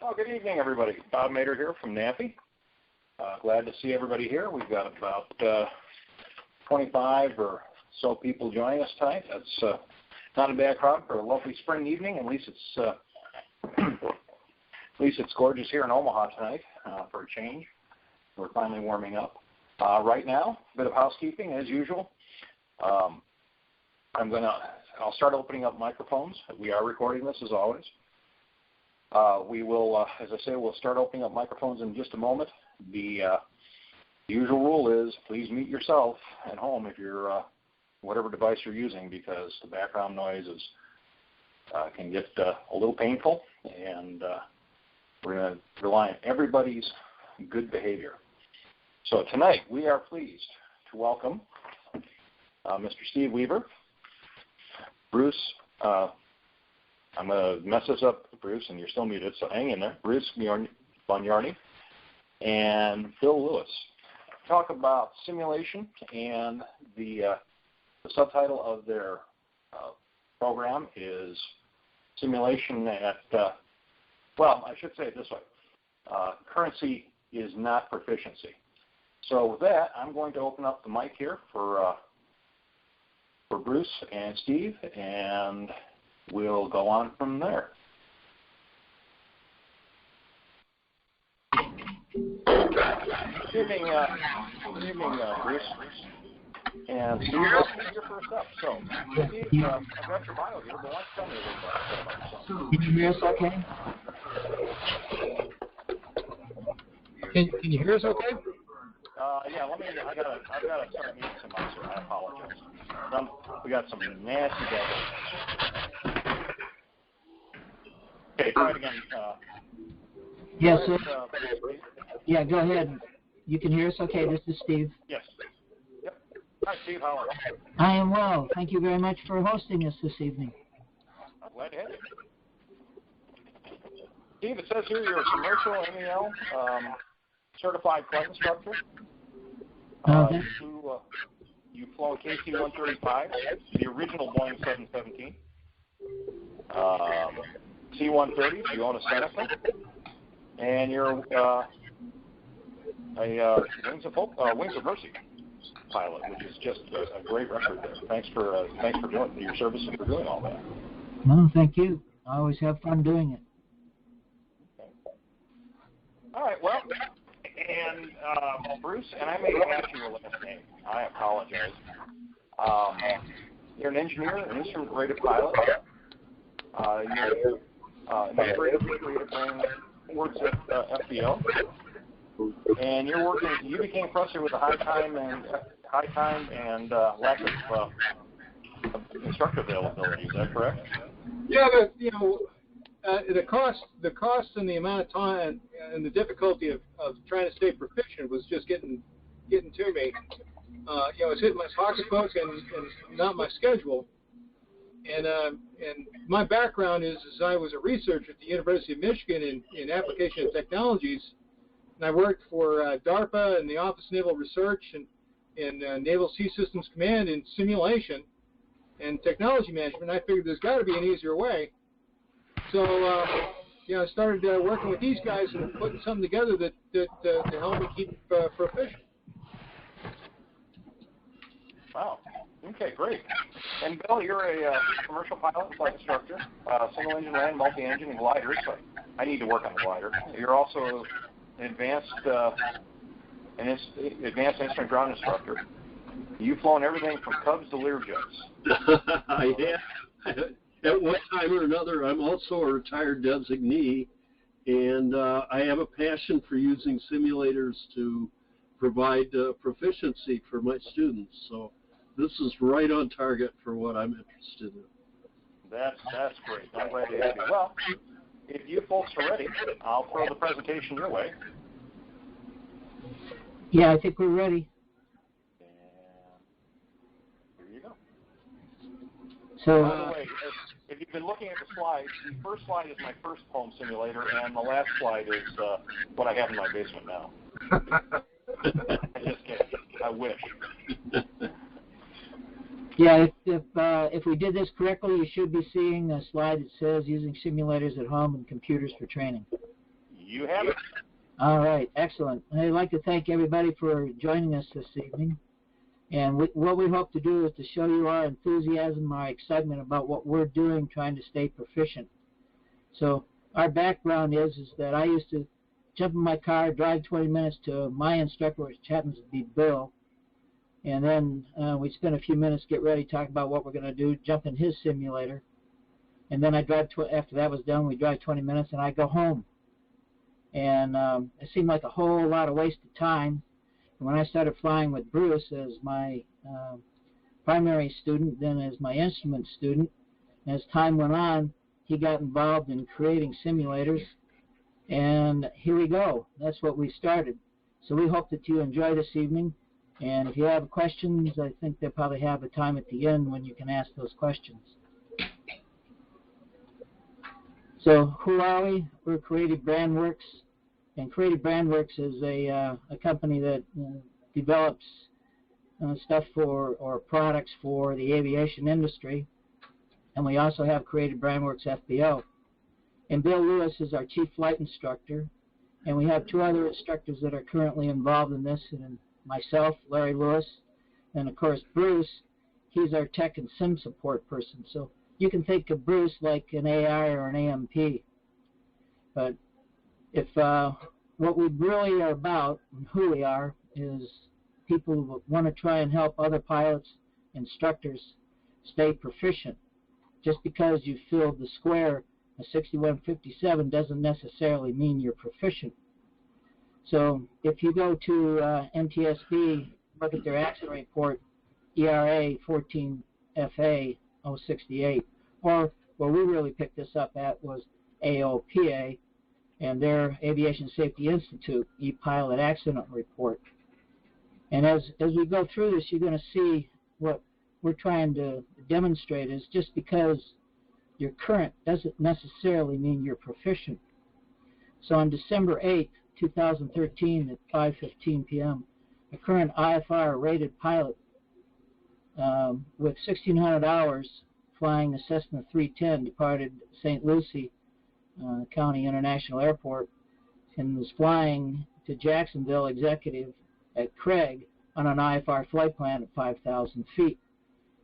Oh, good evening, everybody. Bob Mader here from NAFI. Glad to see everybody here. We've got about 25 or so people joining us tonight. That's not a bad crowd for a lovely spring evening. At least it's gorgeous here in Omaha tonight for a change. We're finally warming up. Right now, a bit of housekeeping as usual. I'll start opening up microphones. We are recording this as always. We will, as I say, we'll start opening up microphones in just a moment. The usual rule is please mute yourself at home if you're whatever device you're using, because the background noises can get a little painful, and we're going to rely on everybody's good behavior. So tonight we are pleased to welcome Mr. Steve Weaver, Bruce. I'm going to mess this up, Bruce, and you're still muted, so hang in there. Bruce Bongioni and Phil Lewis. Talk about simulation, and the subtitle of their program is Simulation at, well, I should say it this way. Currency is not proficiency. So with that, I'm going to open up the mic here for Bruce and Steve, and we'll go on from there. Good evening, Bruce. And Steve, you're first up. So, Steve, I've got your bio here, but why don't you tell me a little bit about yourself? Can you hear us okay? Can you hear us okay? Yeah, I've got to start muting some mics here. I apologize. We got some nasty background. Okay, try it again. Yes, sir. Yeah, go ahead. You can hear us okay? This is Steve. Yes. Yep. Hi, Steve. How are you? I am well. Thank you very much for hosting us this evening. I'm glad to have you. Steve, it says here you're a commercial MEL certified flight instructor. You flew a KC-135, the original Boeing 717. C-130, you own a Seneca, and you're a Wings of Mercy pilot, which is just a great record there. Thanks for doing your service and for doing all that. No, thank you. I always have fun doing it. Okay. All right, well, and Bruce, and I may ask you your last name. I apologize. You're an engineer, an instrument-rated pilot. You're administrative creative brain works at FBO, and you became frustrated with the high time and lack of instructor availability. Is that correct? Yeah, the cost and the amount of time and the difficulty of trying to stay proficient was just getting to me. It's hitting my pocketbook and not my schedule. And my background is I was a researcher at the University of Michigan in application of technologies, and I worked for DARPA and the Office of Naval Research and Naval Sea Systems Command in simulation and technology management. I figured there's got to be an easier way. So, I started working with these guys and putting something together that to help me keep proficient. Wow. Okay, great. And Bill, you're a commercial pilot and flight instructor, single-engine land, multi-engine, and gliders. So I need to work on the glider. You're also an advanced instrument ground instructor. You've flown everything from Cubs to Learjets. Yeah. At one time or another, I'm also a retired designee, and I have a passion for using simulators to provide proficiency for my students. So this is right on target for what I'm interested in. That's great. I'm glad to have you. Well, if you folks are ready, I'll throw the presentation your way. Yeah, I think we're ready. And here you go. So, by the way, if you've been looking at the slides, the first slide is my first home simulator, and the last slide is what I have in my basement now. I just kidding. I wish. Yeah, if we did this correctly, you should be seeing a slide that says using simulators at home and computers for training. You have it. All right, excellent. I'd like to thank everybody for joining us this evening. And what we hope to do is to show you our enthusiasm, our excitement about what we're doing, trying to stay proficient. So our background is that I used to jump in my car, drive 20 minutes to my instructor, which happens to be Bill, and then we'd spend a few minutes, get ready, talk about what we're going to do, jump in his simulator, and then I'd drive, after that was done, we'd drive 20 minutes, and I'd go home. And it seemed like a whole lot of wasted time. And when I started flying with Bruce as my primary student, then as my instrument student, and as time went on, he got involved in creating simulators, and here we go. That's what we started. So we hope that you enjoy this evening, and if you have questions, I think they'll probably have a time at the end when you can ask those questions. So who are we? We're Creative Brandworks, and Creative Brandworks is a company that develops stuff for, or products for, the aviation industry, and we also have Creative Brandworks FBO. And Bill Lewis is our chief flight instructor, and we have 2 other instructors that are currently involved in this, and myself, Larry Lewis, and of course Bruce. He's our tech and sim support person. So you can think of Bruce like an AI or an AMP. But if what we really are about, and who we are, is people who want to try and help other pilots, instructors, stay proficient. Just because you filled the square of 6157 doesn't necessarily mean you're proficient. So if you go to NTSB, look at their accident report, ERA 14FA 068, or where we really picked this up at was AOPA and their Aviation Safety Institute e-pilot accident report. And as we go through this, you're going to see what we're trying to demonstrate is just because you're current doesn't necessarily mean you're proficient. So on December 8th, 2013 at 5:15 p.m., a current IFR rated pilot with 1,600 hours flying a Cessna 310 departed St. Lucie County International Airport and was flying to Jacksonville Executive at Craig on an IFR flight plan at 5,000 feet.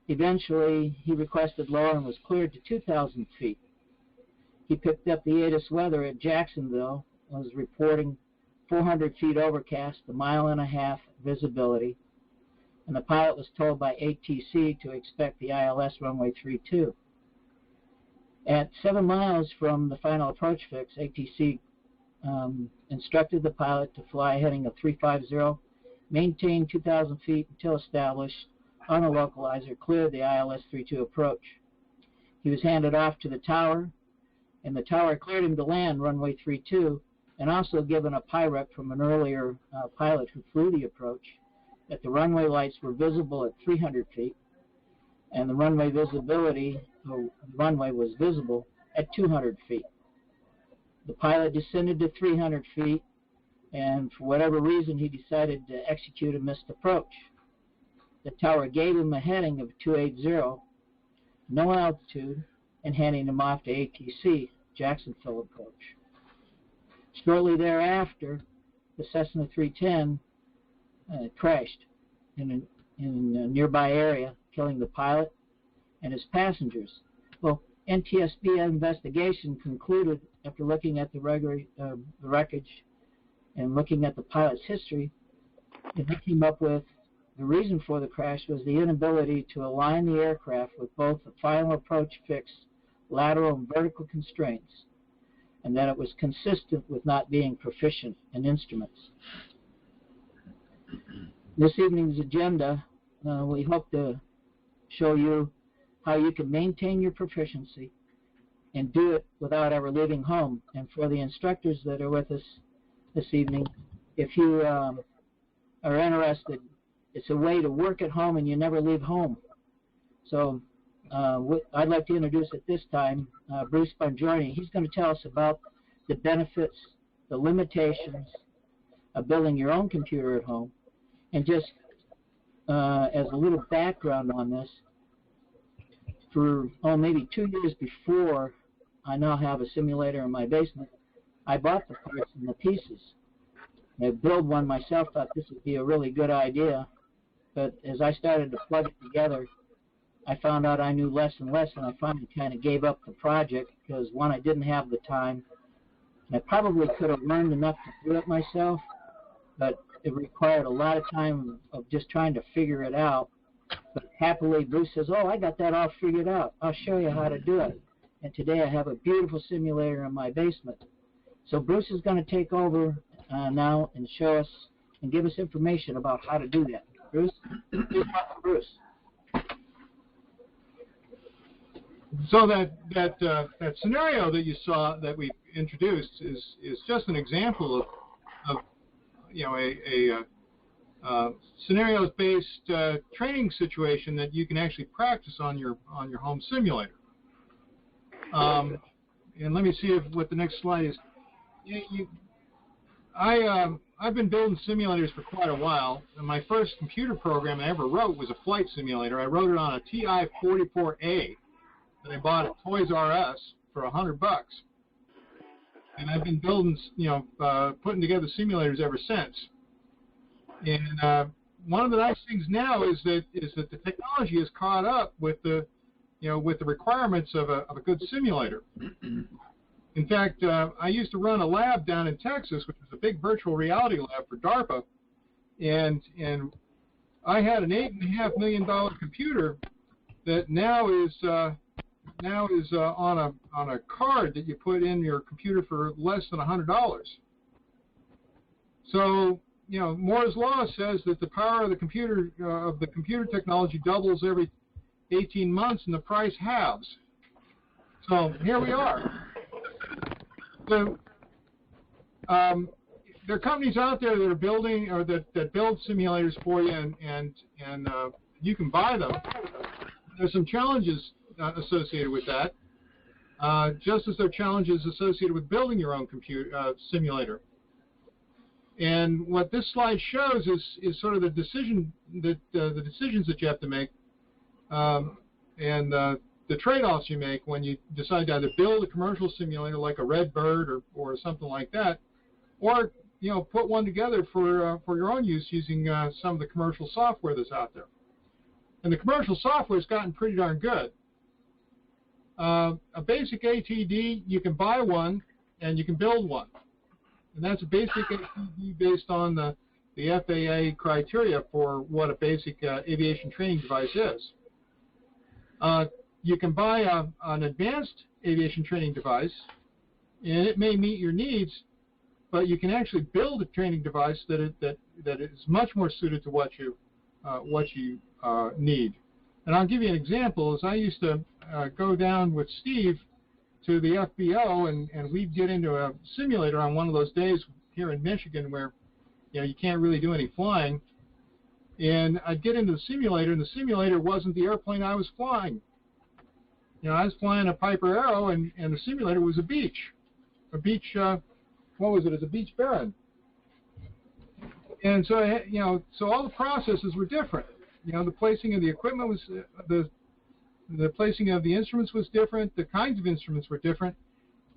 Eventually, he requested lower and was cleared to 2,000 feet. He picked up the ATIS weather at Jacksonville, was reporting 400 feet overcast, 1.5 miles visibility, and the pilot was told by ATC to expect the ILS runway 32. At 7 miles from the final approach fix, ATC instructed the pilot to fly heading of 350, maintain 2,000 feet until established on a localizer, cleared the ILS 32 approach. He was handed off to the tower, and the tower cleared him to land runway 32, and also given a PIREP from an earlier pilot who flew the approach that the runway lights were visible at 300 feet, and the runway visibility, the runway was visible at 200 feet. The pilot descended to 300 feet, and for whatever reason, he decided to execute a missed approach. The tower gave him a heading of 280, no altitude, and handing him off to ATC, Jacksonville approach. Shortly thereafter, the Cessna 310 crashed in a nearby area, killing the pilot and his passengers. Well, NTSB investigation concluded, after looking at the wreckage and looking at the pilot's history, and they came up with the reason for the crash was the inability to align the aircraft with both the final approach fix, lateral and vertical constraints, and that it was consistent with not being proficient in instruments. This evening's agenda, we hope to show you how you can maintain your proficiency and do it without ever leaving home. And for the instructors that are with us this evening, if you are interested, it's a way to work at home and you never leave home. So I'd like to introduce at this time Bruce Bongioni. He's going to tell us about the benefits, the limitations of building your own computer at home. And just as a little background on this, for maybe 2 years before I now have a simulator in my basement, I bought the parts and the pieces. I build one myself, thought this would be a really good idea, but as I started to plug it together, I found out I knew less and less, and I finally kind of gave up the project because, one, I didn't have the time, and I probably could have learned enough to do it myself, but it required a lot of time of just trying to figure it out. But happily, Bruce says, oh, I got that all figured out. I'll show you how to do it. And today I have a beautiful simulator in my basement. So Bruce is going to take over now and show us and give us information about how to do that. Bruce? Bruce. So that scenario that you saw that we introduced is just an example of you know, a scenarios-based training situation that you can actually practice on your home simulator. And let me see what the next slide is. I've been building simulators for quite a while, and my first computer program I ever wrote was a flight simulator. I wrote it on a TI-44A that I bought at Toys R Us for $100. And I've been building, you know, putting together simulators ever since. And one of the nice things now is that the technology has caught up with the, you know, with the requirements of a good simulator. In fact, I used to run a lab down in Texas, which was a big virtual reality lab for DARPA, and I had an $8.5 million computer that now is on a card that you put in your computer for less than $100. So, you know, Moore's law says that the power of the computer technology doubles every 18 months, and the price halves. So here we are. So, there are companies out there that are building or that build simulators for you, and you can buy them. There's some challenges associated with that, just as there are challenges associated with building your own computer simulator. And what this slide shows is sort of the decisions that you have to make, and the trade-offs you make when you decide to either build a commercial simulator like a Redbird or something like that, or, you know, put one together for your own use using some of the commercial software that's out there. And the commercial software has gotten pretty darn good. A basic ATD, you can buy one and you can build one. And that's a basic ATD based on the FAA criteria for what a basic aviation training device is. You can buy an advanced aviation training device, and it may meet your needs, but you can actually build a training device that is much more suited to what you need. And I'll give you an example. As I used to go down with Steve to the FBO, and we'd get into a simulator on one of those days here in Michigan where, you know, you can't really do any flying. And I'd get into the simulator, and the simulator wasn't the airplane I was flying. You know, I was flying a Piper Arrow, and the simulator was a beach. What was it? It was a Beech Baron. And so, you know, so all the processes were different. You know, the placing of the equipment was, the placing of the instruments was different, the kinds of instruments were different,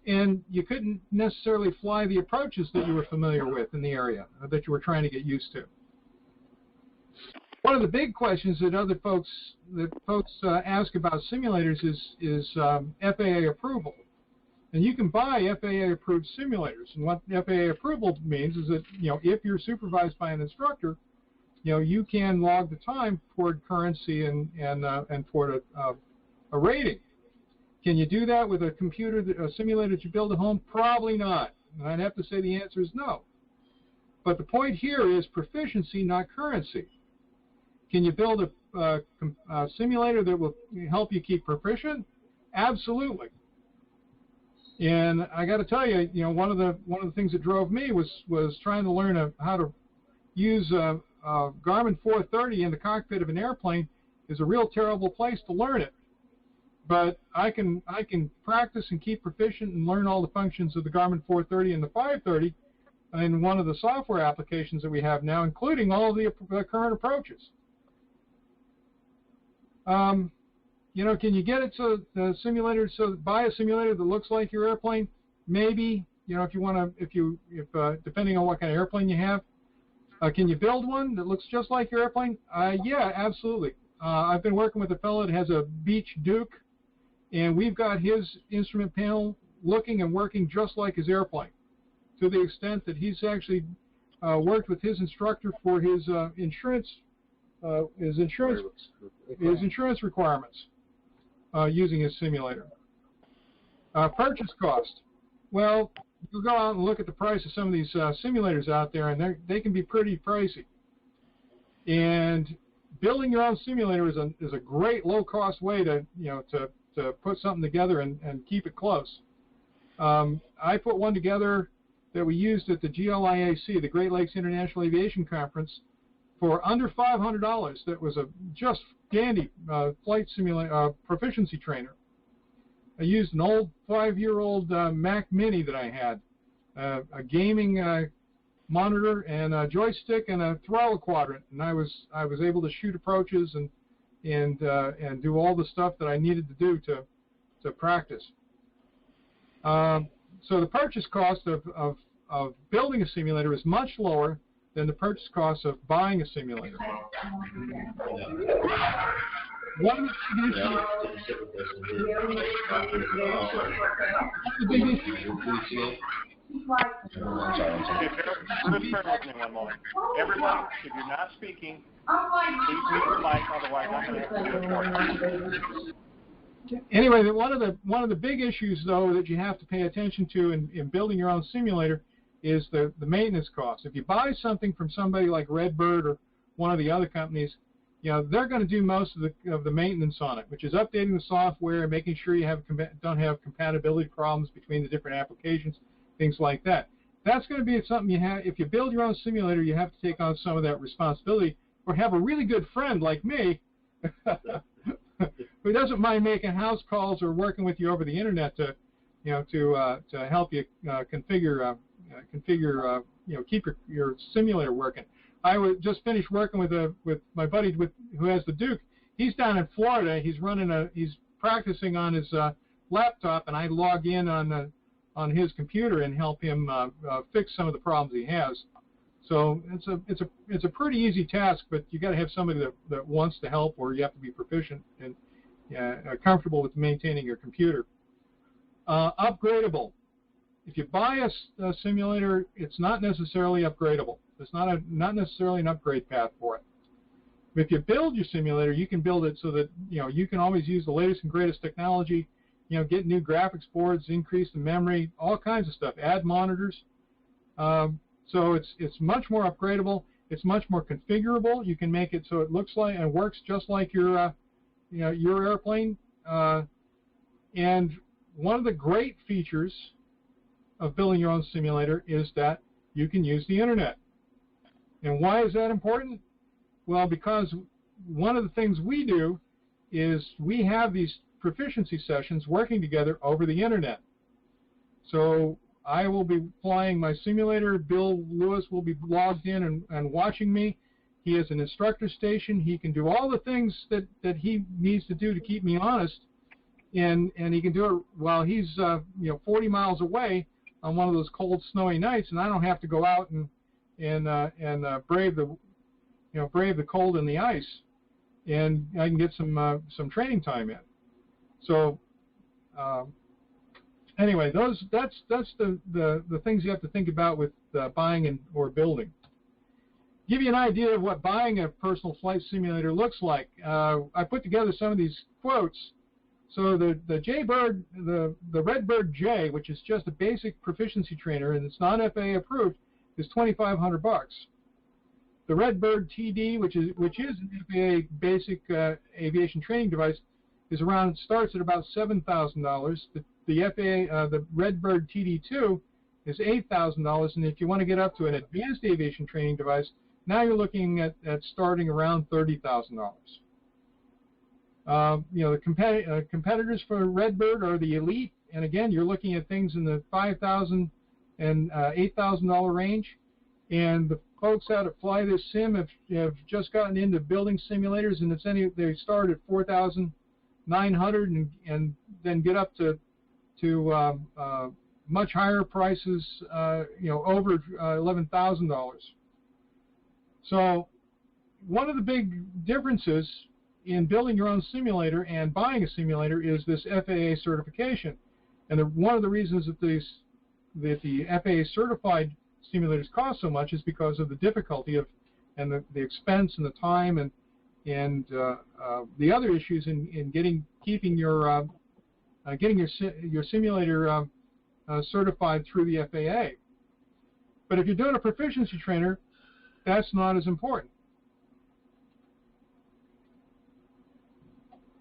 and you couldn't necessarily fly the approaches that you were familiar with in the area, that you were trying to get used to. One of the big questions that folks ask about simulators is FAA approval. And you can buy FAA-approved simulators. And what FAA approval means is that, you know, if you're supervised by an instructor, you know, you can log the time toward currency and toward a rating. Can you do that with a simulator that you build at home? Probably not. And I'd have to say the answer is no. But the point here is proficiency, not currency. Can you build a simulator that will help you keep proficient? Absolutely. And I got to tell you, you know, one of the things that drove me was trying to learn how to use a Garmin 430 in the cockpit of an airplane is a real terrible place to learn it. But I can practice and keep proficient and learn all the functions of the Garmin 430 and the 530 in one of the software applications that we have now, including all of the current approaches. You know, can you get it so the simulator, buy a simulator that looks like your airplane? Maybe. you know, if you want to, depending on what kind of airplane you have. Can you build one that looks just like your airplane? Yeah, absolutely. I've been working with a fellow that has a Beech Duke, and we've got his instrument panel looking and working just like his airplane, to the extent that he's actually worked with his instructor for his insurance requirements using his simulator. Purchase cost. Well, you go out and look at the price of some of these simulators out there, and they can be pretty pricey. And building your own simulator is a great low-cost way to put something together and keep it close. I put one together that we used at the GLIAC, the Great Lakes International Aviation Conference, for under $500. That was a just dandy flight simulator proficiency trainer. I used an old 5-year-old Mac Mini that I had, a gaming monitor and a joystick and a throttle quadrant, and I was able to shoot approaches and do all the stuff that I needed to do to practice. So the purchase cost of building a simulator is much lower than the purchase cost of buying a simulator. One of the big issues. Just bear with me one moment. Everyone, if you're not speaking, please mute your mic, otherwise I'm going to have to do it for you. Anyway, one of the big issues, though, that you have to pay attention to in building your own simulator is the maintenance cost. If you buy something from somebody like Redbird or one of the other companies, you know, they're going to do most of the maintenance on it, which is updating the software, making sure you don't have compatibility problems between the different applications, things like that. That's going to be something you have. If you build your own simulator, you have to take on some of that responsibility, or have a really good friend like me who doesn't mind making house calls or working with you over the internet to help you configure, keep your simulator working. I just finished working with my buddy who has the Duke. He's down in Florida. He's practicing on his laptop, and I log in on his computer and help him fix some of the problems he has. So it's a pretty easy task, but you got to have somebody that wants to help, or you have to be proficient and comfortable with maintaining your computer. Upgradable. If you buy a simulator, it's not necessarily upgradable. There's not necessarily an upgrade path for it. If you build your simulator, you can build it so that you can always use the latest and greatest technology. Get new graphics boards, increase the memory, all kinds of stuff. Add monitors. So it's much more upgradable. It's much more configurable. You can make it so it looks like and works just like your airplane. And one of the great features of building your own simulator is that you can use the internet. And why is that important? Well, because one of the things we do is we have these proficiency sessions working together over the internet. So I will be flying my simulator. Bill Lewis will be logged in and watching me. He has an instructor station. He can do all the things that he needs to do to keep me honest, and he can do it while he's 40 miles away on one of those cold, snowy nights, and I don't have to go out and brave the cold and the ice, and I can get some training time in. So anyway, that's the things you have to think about with buying or building. Give you an idea of what buying a personal flight simulator looks like. I put together some of these quotes. So the Jaybird, the Redbird J, which is just a basic proficiency trainer and it's not FAA approved, is $2,500. The Redbird TD, which is an FAA basic aviation training device, starts at about $7,000. The FAA the Redbird TD2 is $8,000, and if you want to get up to an advanced aviation training device, now you're looking at starting around $30,000. The competitors for Redbird are the Elite, and again, you're looking at things in the $5,000 and $8,000 range. And the folks out at Fly This Sim have just gotten into building simulators, and they start at $4,900 and then get up to much higher prices, over $11,000. So one of the big differences in building your own simulator and buying a simulator is this FAA certification. And one of the reasons that the FAA certified simulators cost so much is because of the difficulty of and the expense and the time and the other issues in keeping your simulator certified through the FAA. But if you're doing a proficiency trainer, that's not as important.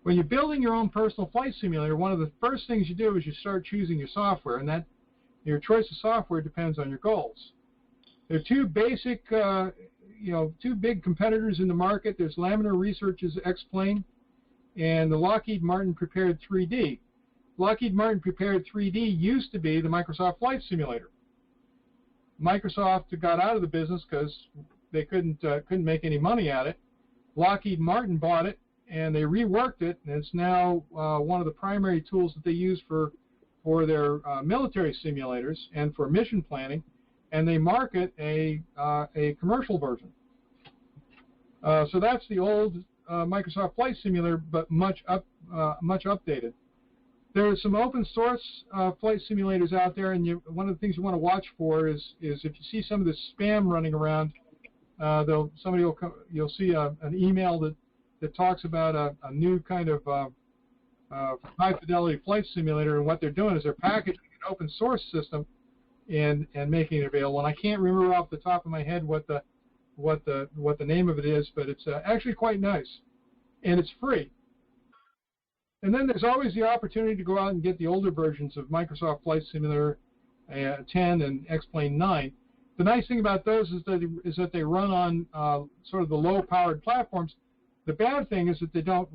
When you're building your own personal flight simulator, one of the first things you do is you start choosing your software, and that your choice of software depends on your goals. There are two basic, two big competitors in the market. There's Laminar Research's X-Plane and the Lockheed Martin Prepared 3D. Lockheed Martin Prepared 3D used to be the Microsoft Flight Simulator. Microsoft got out of the business because they couldn't make any money at it. Lockheed Martin bought it, and they reworked it, and it's now one of the primary tools that they use for their military simulators and for mission planning, and they market a commercial version. So that's the old Microsoft Flight Simulator, but much updated. There are some open source flight simulators out there, and one of the things you want to watch for is if you see some of this spam running around, you'll see an email that talks about a new kind of high fidelity flight simulator, and what they're doing is they're packaging an open source system and making it available. And I can't remember off the top of my head what the name of it is, but it's actually quite nice, and it's free. And then there's always the opportunity to go out and get the older versions of Microsoft Flight Simulator 10 and X-Plane 9. The nice thing about those is that they run on sort of the low-powered platforms. The bad thing is that they don't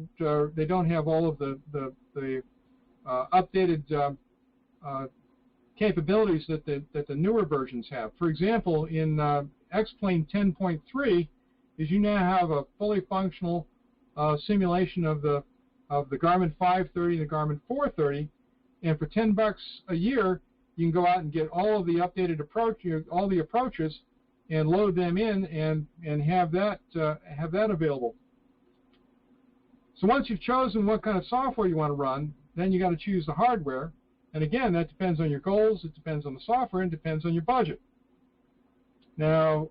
have all of the updated capabilities that the newer versions have. For example, in X-Plane 10.3, is you now have a fully functional simulation of the Garmin 530 and the Garmin 430, and for $10 a year, you can go out and get all of the updated all the approaches, and load them in and have that available. So once you've chosen what kind of software you want to run, then you got to choose the hardware. And again, that depends on your goals, it depends on the software, and it depends on your budget. Now,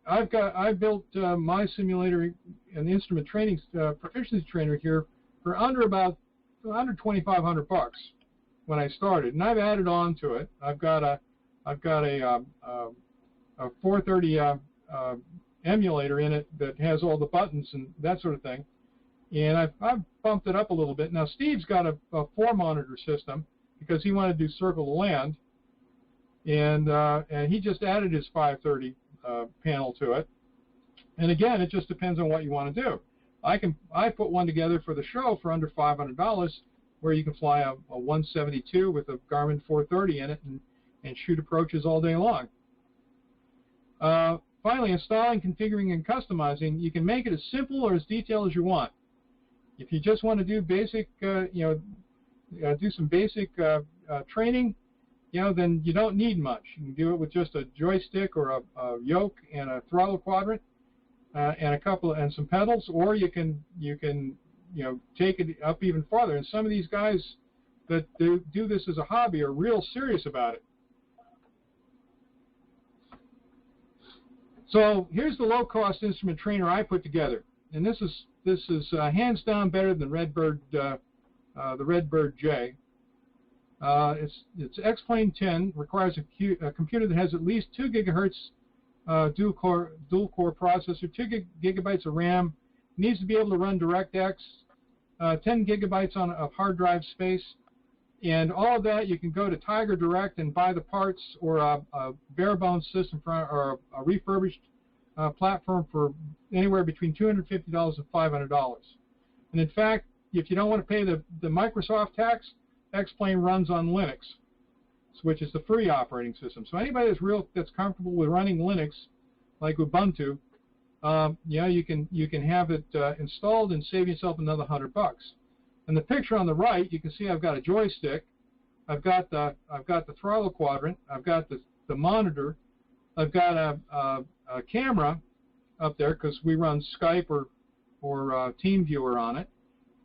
I built my simulator and instrument training proficiency trainer here for under $2,500 when I started, and I've added on to it. I've got a 430 emulator in it that has all the buttons and that sort of thing, and I've bumped it up a little bit. Now Steve's got a 4-monitor system because he wanted to do circle to land, and he just added his 530 panel to it. And again, it just depends on what you want to do. I put one together for the show for under $500, where you can fly a 172 with a Garmin 430 in it and shoot approaches all day long. Finally, installing, configuring, and customizing, you can make it as simple or as detailed as you want. If you just want to do basic, do some basic training, then you don't need much. You can do it with just a joystick or a yoke and a throttle quadrant and some pedals, or you can take it up even farther. And some of these guys that do this as a hobby are real serious about it. So here's the low-cost instrument trainer I put together, and this is hands down better than the Redbird J. It's X-Plane 10, requires a computer that has at least 2 gigahertz dual-core processor, 2 gigabytes of RAM, needs to be able to run DirectX, 10 gigabytes of hard drive space, and all of that you can go to Tiger Direct and buy the parts, or a bare-bones system or a refurbished platform for anywhere between $250 and $500. And in fact, if you don't want to pay the Microsoft tax, X-Plane runs on Linux, which is the free operating system. So anybody that's comfortable with running Linux, like Ubuntu, you can have it installed and save yourself another $100. In the picture on the right, you can see I've got a joystick, I've got the throttle quadrant. I've got the monitor. I've got a camera up there because we run Skype or TeamViewer on it.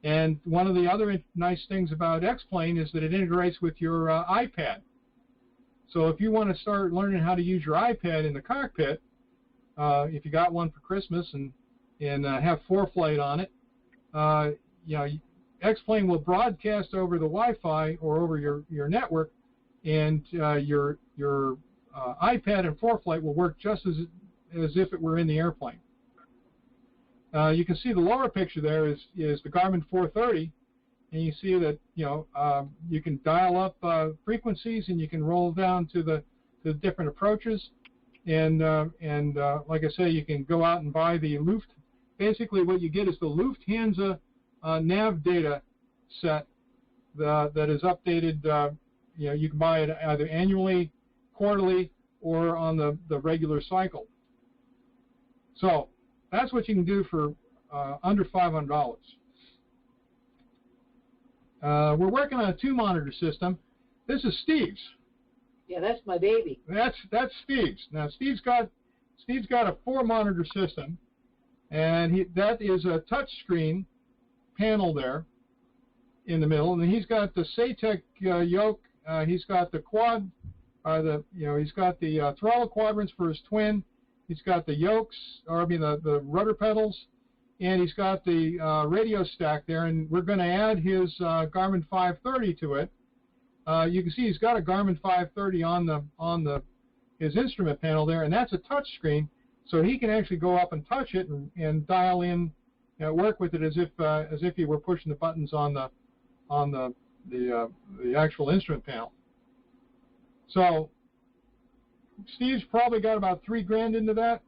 And one of the other nice things about X-Plane is that it integrates with your iPad. So if you want to start learning how to use your iPad in the cockpit, if you got one for Christmas and have ForeFlight on it, you know, X-Plane will broadcast over the Wi-Fi or over your network, and your iPad and ForeFlight will work just as if it were in the airplane. You can see the lower picture there is the Garmin 430, and you see that you can dial up frequencies and you can roll down to the different approaches, and like I say, you can go out and buy the Luft. Basically, what you get is the Lufthansa nav data set that is updated. You can buy it either annually, quarterly, or on the regular cycle. So that's what you can do for under $500. We're working on a 2-monitor system. This is Steve's. Yeah, that's my baby. That's Steve's. Now Steve's got a 4-monitor system, and that is a touch screen panel there in the middle, and then he's got the SATEC yoke. He's got the quad, he's got the throttle quadrants for his twin. He's got the yokes, or I mean the rudder pedals, and he's got the radio stack there. And we're going to add his Garmin 530 to it. You can see he's got a Garmin 530 on his instrument panel there, and that's a touch screen, so he can actually go up and touch it and dial in, work with it as if he were pushing the buttons on the actual instrument panel. So Steve's probably got about $3 grand into that,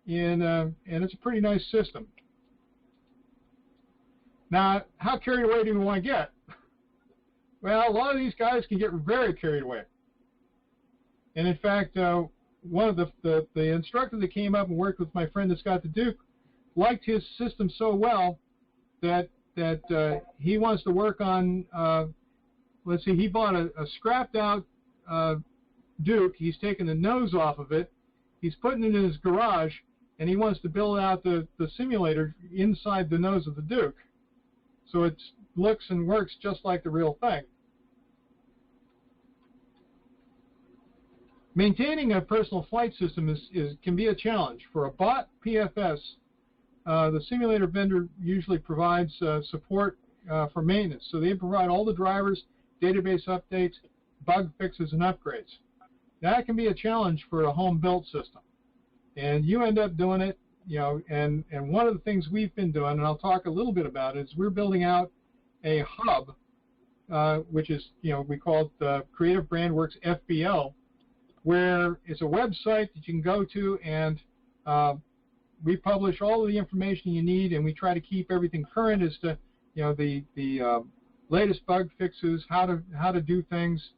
and it's a pretty nice system. Now, how carried away do we want to get? Well, a lot of these guys can get very carried away. And in fact, one of the instructor that came up and worked with my friend that's got the Duke liked his system so well that he wants to work on. Let's see, he bought a scrapped out Duke. He's taken the nose off of it. He's putting it in his garage, and he wants to build out the simulator inside the nose of the Duke, so it looks and works just like the real thing. Maintaining a personal flight system can be a challenge. For a bought PFS, the simulator vendor usually provides support for maintenance. So they provide all the drivers, database updates, bug fixes, and upgrades. That can be a challenge for a home-built system. And you end up doing it, and one of the things we've been doing, and I'll talk a little bit about it, is we're building out a hub, which is, we call it the Creative BrandWorks FBL, where it's a website that you can go to, and we publish all of the information you need, and we try to keep everything current as to the latest bug fixes, how to do things,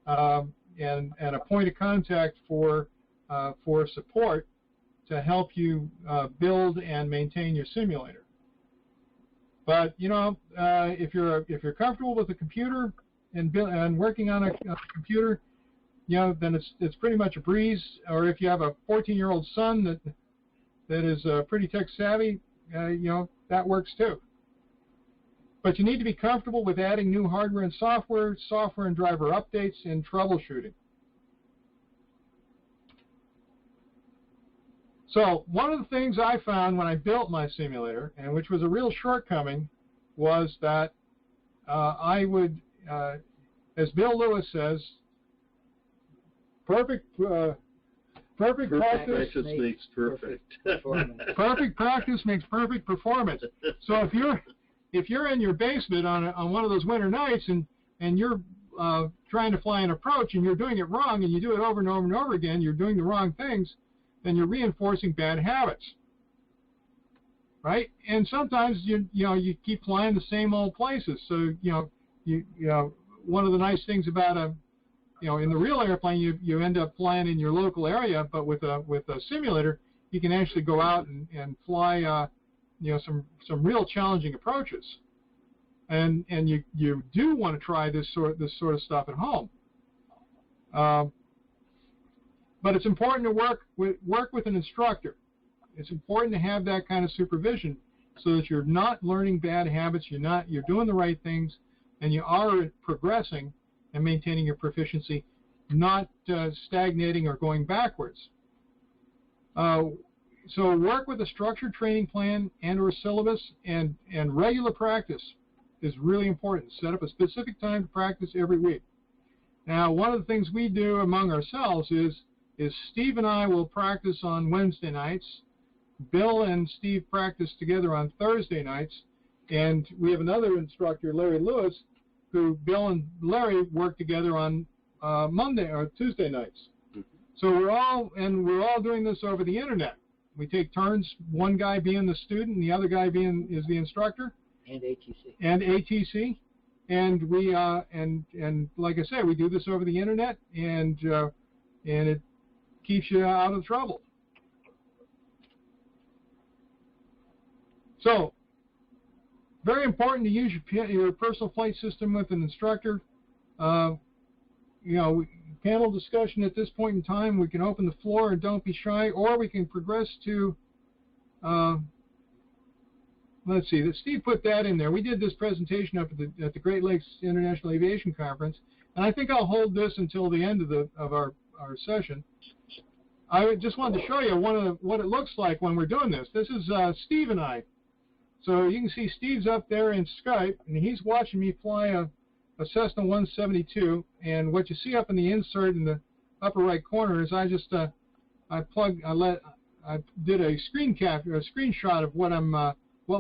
and a point of contact for support to help you build and maintain your simulator. But if you're comfortable with a computer and working on a computer, then it's pretty much a breeze. Or if you have a 14-year-old son that is pretty tech savvy, that works too. But you need to be comfortable with adding new hardware and software and driver updates, and troubleshooting. So one of the things I found when I built my simulator, and which was a real shortcoming, was that I would, as Bill Lewis says, perfect practice makes perfect. Perfect practice makes perfect performance. So if you're in your basement on one of those winter nights and you're trying to fly an approach and you're doing it wrong, and you do it over and over and over again, you're doing the wrong things, then you're reinforcing bad habits, right? And sometimes you keep flying the same old places. So one of the nice things about in the real airplane, you end up flying in your local area, but with a simulator, you can actually go out and fly some real challenging approaches. and you do want to try this sort of stuff at home. But it's important to work with an instructor. It's important to have that kind of supervision so that you're not learning bad habits, you're doing the right things, and you are progressing and maintaining your proficiency, not stagnating or going backwards. So work with a structured training plan and or syllabus, and regular practice is really important. Set up a specific time to practice every week. Now, one of the things we do among ourselves is Steve and I will practice on Wednesday nights. Bill and Steve practice together on Thursday nights, and we have another instructor, Larry Lewis, who Bill and Larry work together on Monday or Tuesday nights. So we're all doing this over the internet. We take turns, one guy being the student and the other guy is the instructor. And ATC. And ATC. And we and like I said, we do this over the internet, and it keeps you out of trouble. So, very important to use your personal flight system with an instructor. Panel discussion at this point in time. We can open the floor and don't be shy, or we can progress to. Let's see. Steve put that in there. We did this presentation up at the Great Lakes International Aviation Conference, and I think I'll hold this until the end of our session. I just wanted to show you what it looks like when we're doing this. This is Steve and I. So you can see Steve's up there in Skype, and he's watching me fly a Cessna 172. And what you see up in the insert in the upper right corner is I did a screenshot of what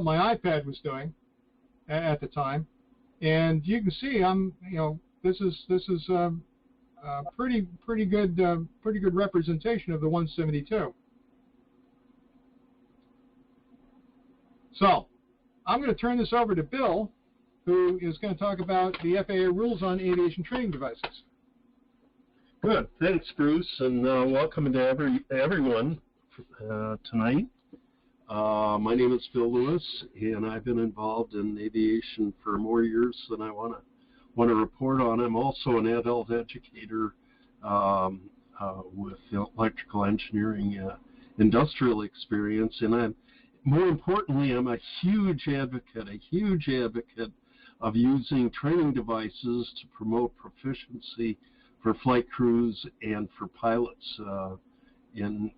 my iPad was doing at the time, and you can see this is pretty good representation of the 172. So I'm going to turn this over to Bill, who is going to talk about the FAA rules on aviation training devices. Good. Thanks, Bruce, and welcome to everyone tonight. My name is Bill Lewis, and I've been involved in aviation for more years than I want to report on. I'm also an adult educator with electrical engineering industrial experience, and more importantly, I'm a huge advocate of using training devices to promote proficiency for flight crews and for pilots in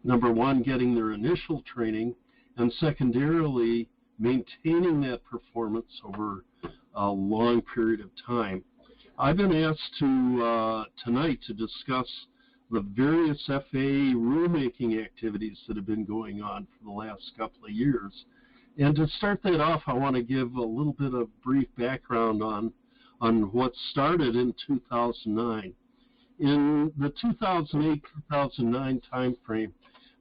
number one, getting their initial training, and secondarily, maintaining that performance over a long period of time. I've been asked tonight to discuss the various FAA rulemaking activities that have been going on for the last couple of years. And to start that off, I want to give a little bit of brief background on what started in 2009. In the 2008-2009 timeframe,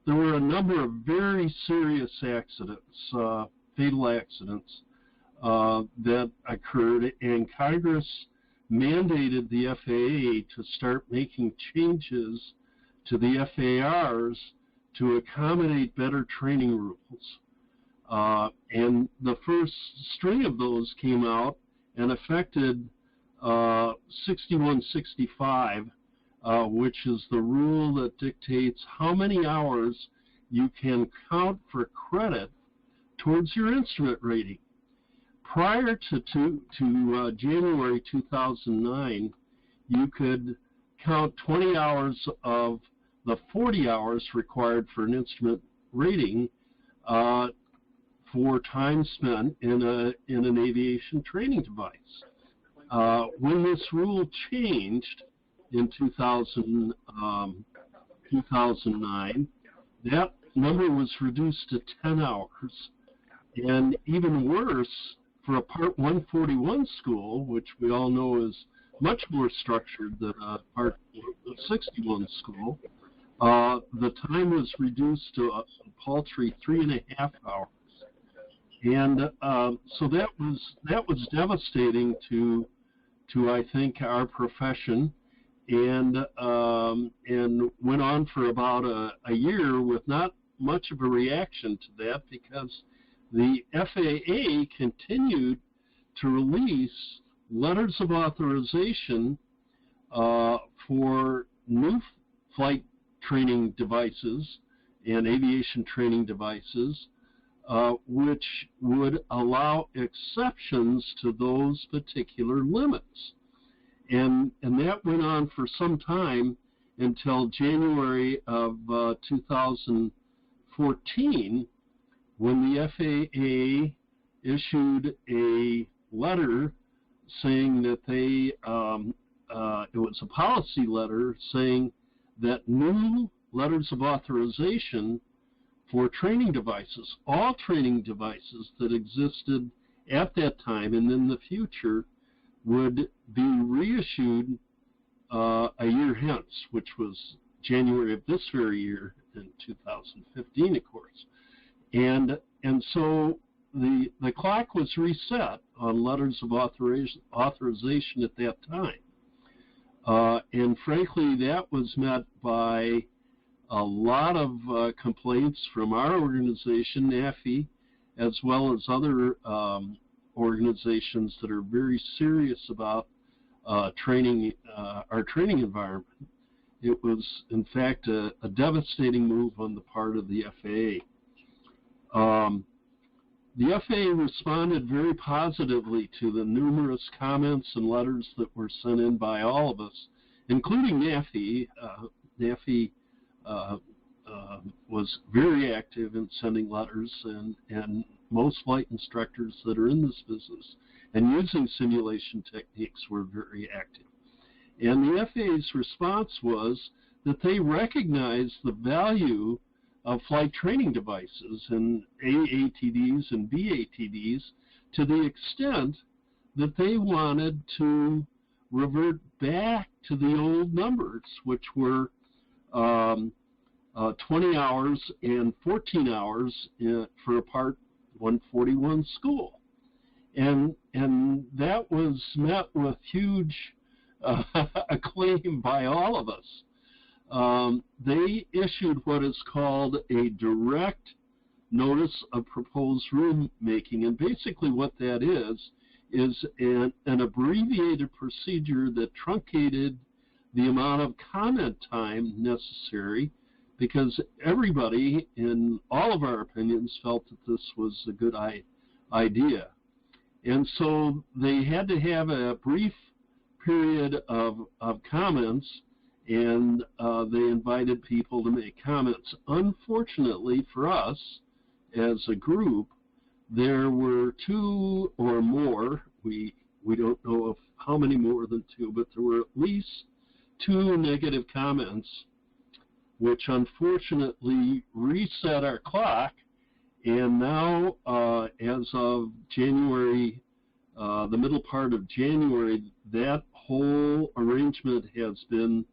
there were a number of very serious accidents, fatal accidents, that occurred, and Congress mandated the FAA to start making changes to the FARs to accommodate better training rules. And the first string of those came out and affected 6165, which is the rule that dictates how many hours you can count for credit towards your instrument rating. Prior to January 2009, you could count 20 hours of the 40 hours required for an instrument rating for time spent in an aviation training device. When this rule changed in 2009, that number was reduced to 10 hours. And even worse, for a Part 141 school, which we all know is much more structured than a Part 61 school, the time was reduced to a paltry 3.5 hours. And so that was devastating to I think our profession, and went on for about a year with not much of a reaction to that, because the FAA continued to release letters of authorization for new flight training devices and aviation training devices, which would allow exceptions to those particular limits. And that went on for some time until January of 2014, when the FAA issued a letter saying that they, it was a policy letter saying that new letters of authorization for training devices, all training devices that existed at that time and in the future, would be reissued a year hence, which was January of this very year in 2015, of course. And so the clock was reset on letters of authorization at that time. And frankly, that was met by a lot of complaints from our organization, NAFI, as well as other organizations that are very serious about training, our training environment. It was, in fact, a devastating move on the part of the FAA. The FAA responded very positively to the numerous comments and letters that were sent in by all of us, including NAFI. NAFI was very active in sending letters, and most flight instructors that are in this business and using simulation techniques were very active. And the FAA's response was that they recognized the value of flight training devices and AATDs and BATDs to the extent that they wanted to revert back to the old numbers, which were 20 hours and 14 hours for a Part 141 school. And that was met with huge acclaim by all of us. They issued what is called a direct notice of proposed rulemaking, and basically what that is an abbreviated procedure that truncated the amount of comment time necessary, because everybody, in all of our opinions, felt that this was a good idea. And so they had to have a brief period of comments, and they invited people to make comments. Unfortunately for us, as a group, there were two or more, we don't know of how many more than two, but there were at least two negative comments, which unfortunately reset our clock. And now, as of January, the middle part of January, that whole arrangement has been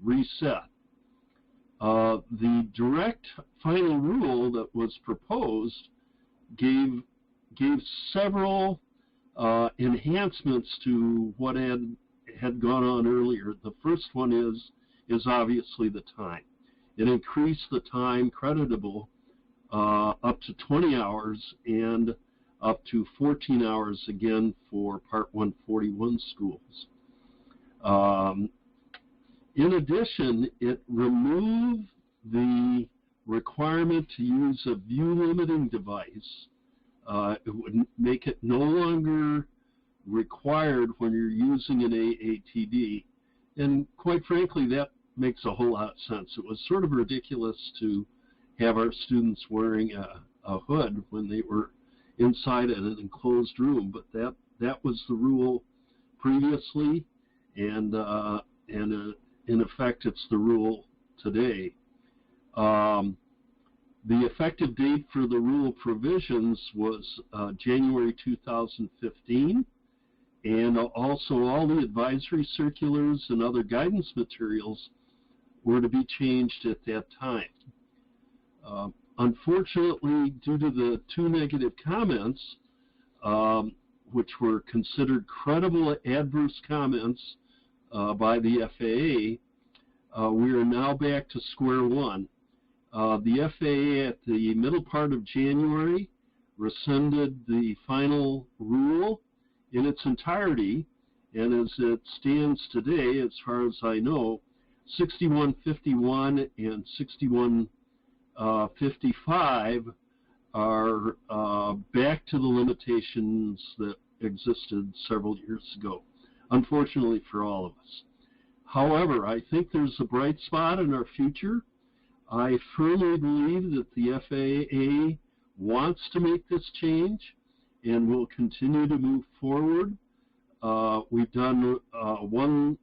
reset. The direct final rule that was proposed gave several enhancements to what had gone on earlier. The first one is obviously the time. It increased the time creditable up to 20 hours and up to 14 hours again for Part 141 schools. In addition, it removed the requirement to use a view-limiting device. It would make it no longer required when you're using an AATD. And quite frankly, that makes a whole lot of sense. It was sort of ridiculous to have our students wearing a hood when they were inside in an enclosed room, but that was the rule previously, and in effect, it's the rule today. The effective date for the rule provisions was January 2015, and also all the advisory circulars and other guidance materials were to be changed at that time. Unfortunately, due to the two negative comments, which were considered credible adverse comments by the FAA, we are now back to square one. The FAA at the middle part of January rescinded the final rule in its entirety, and as it stands today, as far as I know, 6151 and 6155 are back to the limitations that existed several years ago, unfortunately for all of us. However, I think there's a bright spot in our future. I firmly believe that the FAA wants to make this change and will continue to move forward. We've done one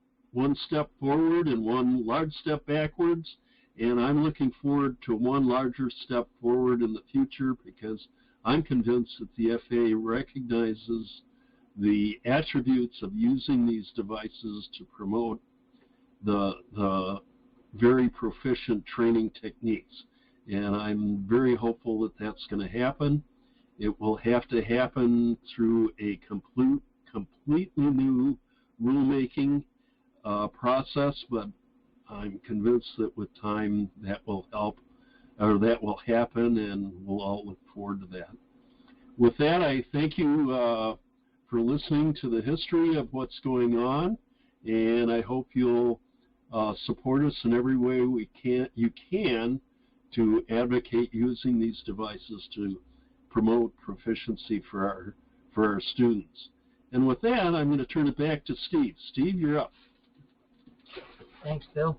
step forward and one large step backwards, and I'm looking forward to one larger step forward in the future because I'm convinced that the FAA recognizes the attributes of using these devices to promote the very proficient training techniques. And I'm very hopeful that that's going to happen. It will have to happen through a completely new rulemaking process, but I'm convinced that with time that will help, or that will happen, and we'll all look forward to that. With that, I thank you for listening to the history of what's going on, and I hope you'll support us in every way you can to advocate using these devices to promote proficiency for our students. And with that, I'm going to turn it back to Steve. Steve, you're up. Thanks, Bill.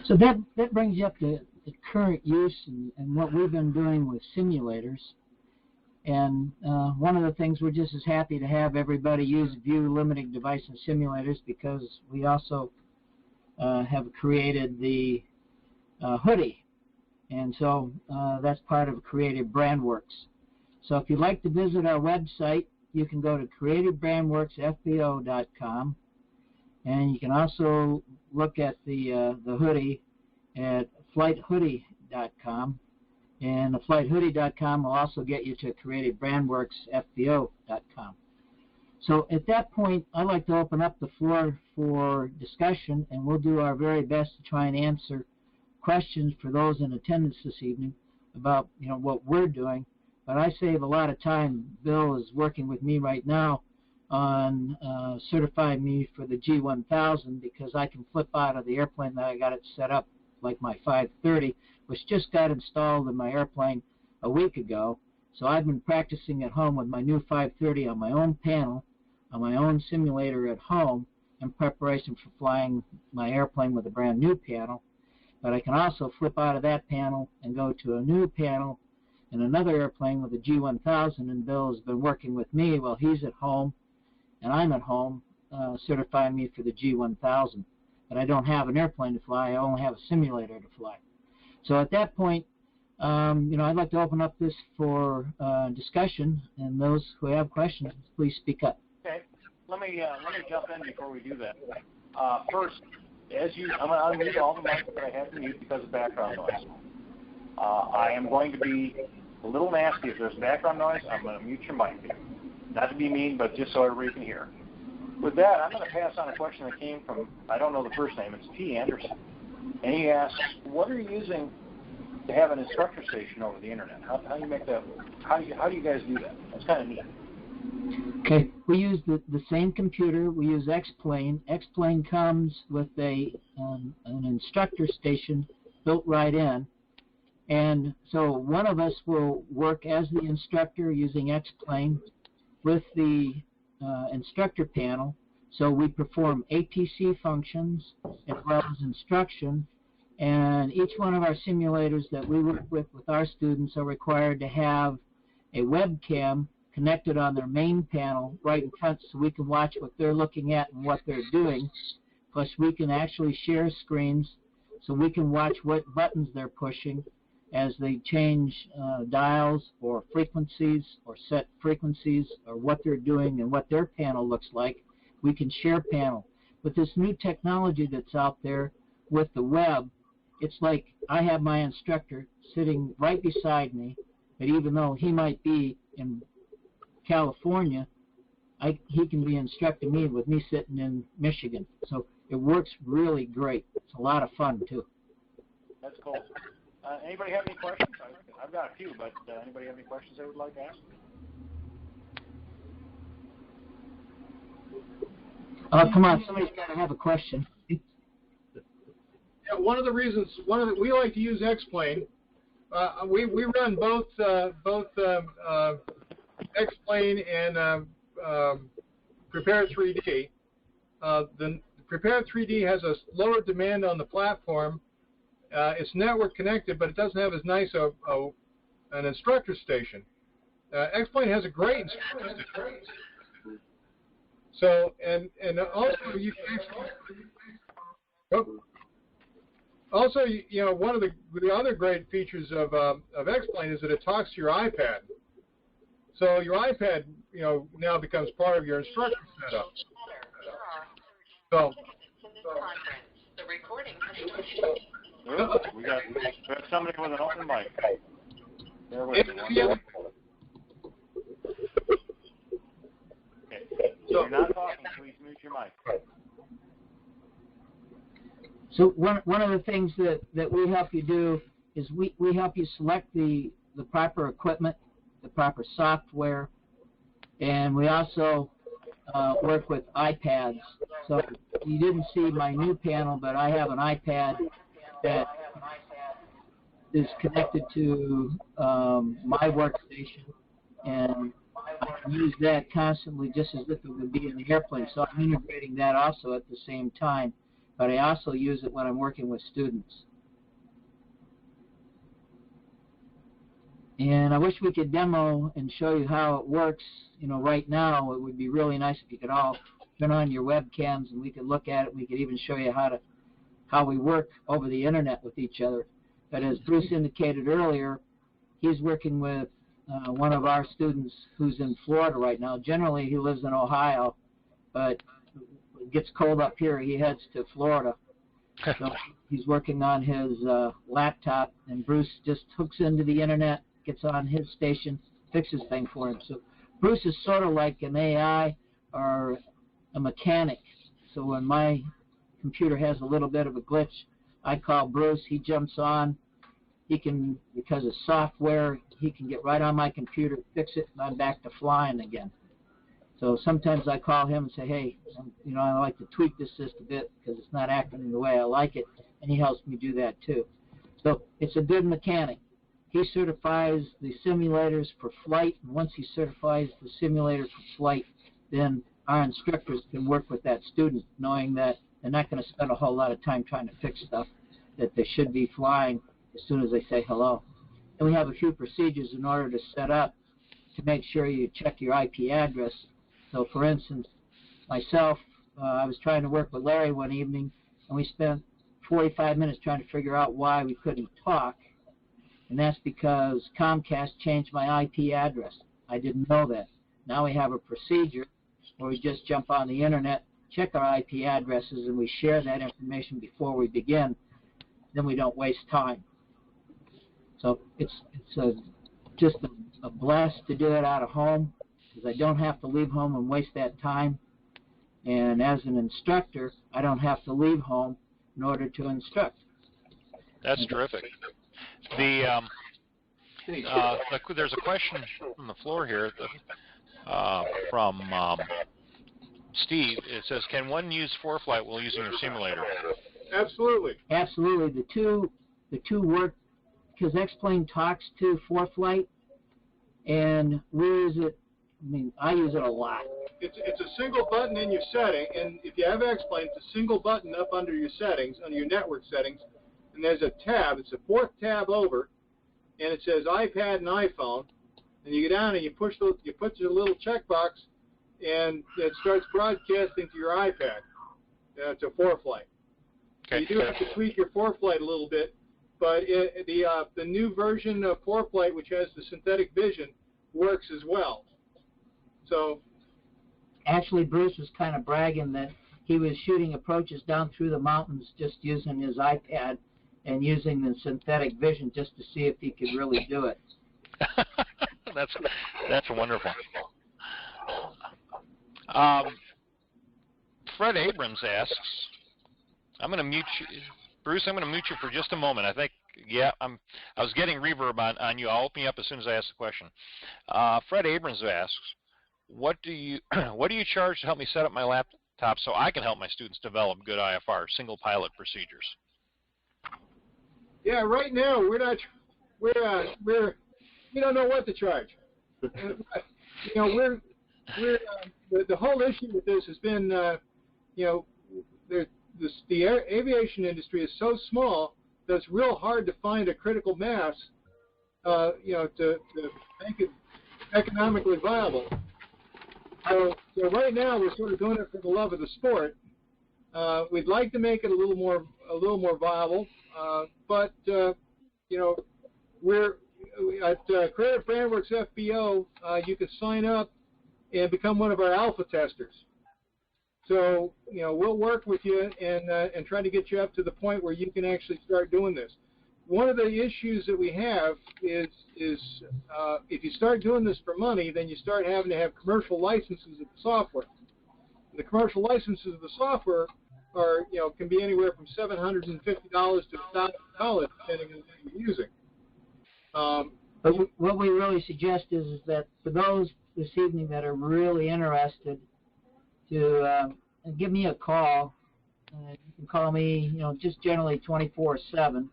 So that brings you up to the current use and what we've been doing with simulators. And one of the things we're just as happy to have everybody use view limiting device and simulators, because we also have created the hoodie. And so that's part of Creative BrandWorks. So if you'd like to visit our website, you can go to creativebrandworksfbo.com, and you can also look at the hoodie at flighthoodie.com, and the flighthoodie.com will also get you to creativebrandworksfbo.com. So at that point, I'd like to open up the floor for discussion, and we'll do our very best to try and answer questions for those in attendance this evening about what we're doing. But I save a lot of time. Bill is working with me right now on certifying me for the G1000, because I can flip out of the airplane that I got it set up, like my 530, which just got installed in my airplane a week ago. So I've been practicing at home with my new 530 on my own panel, on my own simulator at home, in preparation for flying my airplane with a brand new panel. But I can also flip out of that panel and go to a new panel in another airplane with a G1000, and Bill has been working with me while he's at home and I'm at home, certifying me for the G1000. But I don't have an airplane to fly, I only have a simulator to fly. So at that point, I'd like to open up this for discussion, and those who have questions, please speak up. Okay, let me jump in before we do that. First, I'm going to unmute all the mics that I have to mute because of background noise. I am going to be a little nasty. If there's background noise, I'm going to mute your mic. Not to be mean, but just so everybody can hear. With that, I'm going to pass on a question that came from, I don't know the first name, it's P. Anderson. And he asks, what are you using to have an instructor station over the internet? How do you make that? How do you guys do that? That's kind of neat. Okay, we use the same computer. We use X-Plane. X-Plane comes with an instructor station built right in. And so one of us will work as the instructor using X-Plane with the instructor panel. So we perform ATC functions as well as instruction. And each one of our simulators that we work with our students are required to have a webcam connected on their main panel right in front, so we can watch what they're looking at and what they're doing. Plus we can actually share screens so we can watch what buttons they're pushing as they change dials or frequencies or set frequencies, or what they're doing and what their panel looks like. We can share panel. With this new technology that's out there with the web, it's like I have my instructor sitting right beside me, but even though he might be in California, he can be instructing me with me sitting in Michigan. So it works really great. It's a lot of fun too. That's cool. Anybody have any questions? I've got a few, but anybody have any questions they would like to ask? Oh, come on, somebody's got to have a question. Yeah, one of the reasons, we like to use X-Plane. We run both X-Plane and Prepare 3D. The Prepare 3D has a lower demand on the platform. It's network connected, but it doesn't have as nice an instructor station. X-Plane has a great instructor station. So, and also you can actually, you know, one of the other great features of X-Plane is that it talks to your iPad. So your iPad, you know, now becomes part of your instructor setup. So the recording We got somebody with an open mic. There we go. Okay. So you're not talking, please mute your mic. So one of the things that we help you do is we help you select the proper equipment, the proper software, and we also work with iPads. So you didn't see my new panel, but I have an iPad that is connected to my workstation, and I can use that constantly just as if it would be in the airplane. So I'm integrating that also at the same time, but I also use it when I'm working with students. And I wish we could demo and show you how it works. You know, right now it would be really nice if you could all turn on your webcams and we could look at it. We could even show you how we work over the internet with each other. But as Bruce indicated earlier, he's working with one of our students who's in Florida right now. Generally, he lives in Ohio, but when it gets cold up here, he heads to Florida. So he's working on his laptop, and Bruce just hooks into the internet, gets on his station, fixes things for him. So Bruce is sort of like an AI or a mechanic. So when my computer has a little bit of a glitch, I call Bruce, he jumps on. He can, because of software, he can get right on my computer, fix it, and I'm back to flying again. So sometimes I call him and say, hey, you know, I like to tweak this just a bit because it's not acting the way I like it, and he helps me do that too. So it's a good mechanic. He certifies the simulators for flight, and once he certifies the simulator for flight, then our instructors can work with that student, knowing that they're not going to spend a whole lot of time trying to fix stuff, that they should be flying as soon as they say hello. And we have a few procedures in order to set up to make sure you check your IP address. So for instance, myself, I was trying to work with Larry one evening, and we spent 45 minutes trying to figure out why we couldn't talk. And that's because Comcast changed my IP address. I didn't know that. Now we have a procedure where we just jump on the internet, check our IP addresses, and we share that information before we begin. Then we don't waste time. So it's just a blast to do it out of home, because I don't have to leave home and waste that time. And as an instructor, I don't have to leave home in order to instruct. That's terrific. There's a question from the floor here from Steve. It says, can one use ForeFlight while using your simulator? absolutely. Absolutely. The two work, because X-Plane talks to ForeFlight, and we use it. I mean, I use it a lot. It's a single button in your setting, and if you have X-Plane, it's a single button up under your settings, under your network settings, and there's a tab. It's the fourth tab over, and it says iPad and iPhone, and you go down and you put your little checkbox, and it starts broadcasting to your iPad to ForeFlight. Okay. You do have to tweak your ForeFlight a little bit, but the new version of ForeFlight, which has the synthetic vision, works as well. So Actually, Bruce was kind of bragging that he was shooting approaches down through the mountains just using his iPad and using the synthetic vision just to see if he could really do it. That's wonderful. Fred Abrams asks, I'm going to mute you. Bruce, I'm going to mute you for just a moment. I think, yeah, I was getting reverb on you. I'll open you up as soon as I ask the question. Fred Abrams asks, what do you charge to help me set up my laptop so I can help my students develop good IFR, single pilot procedures? Yeah, right now we don't know what to charge. The whole issue with this has been, the aviation industry is so small that it's real hard to find a critical mass, to make it economically viable. So right now we're sort of doing it for the love of the sport. We'd like to make it a little more viable, but we're at Creative Brandworks FBO. You can sign up and become one of our alpha testers. So we'll work with you and try to get you up to the point where you can actually start doing this. One of the issues that we have is if you start doing this for money, then you start having to have commercial licenses of the software. And the commercial licenses of the software are can be anywhere from $750 to $1,000, depending on what you're using. But what we really suggest is that for those this evening that are really interested, to give me a call. You can call me, just generally 24/7,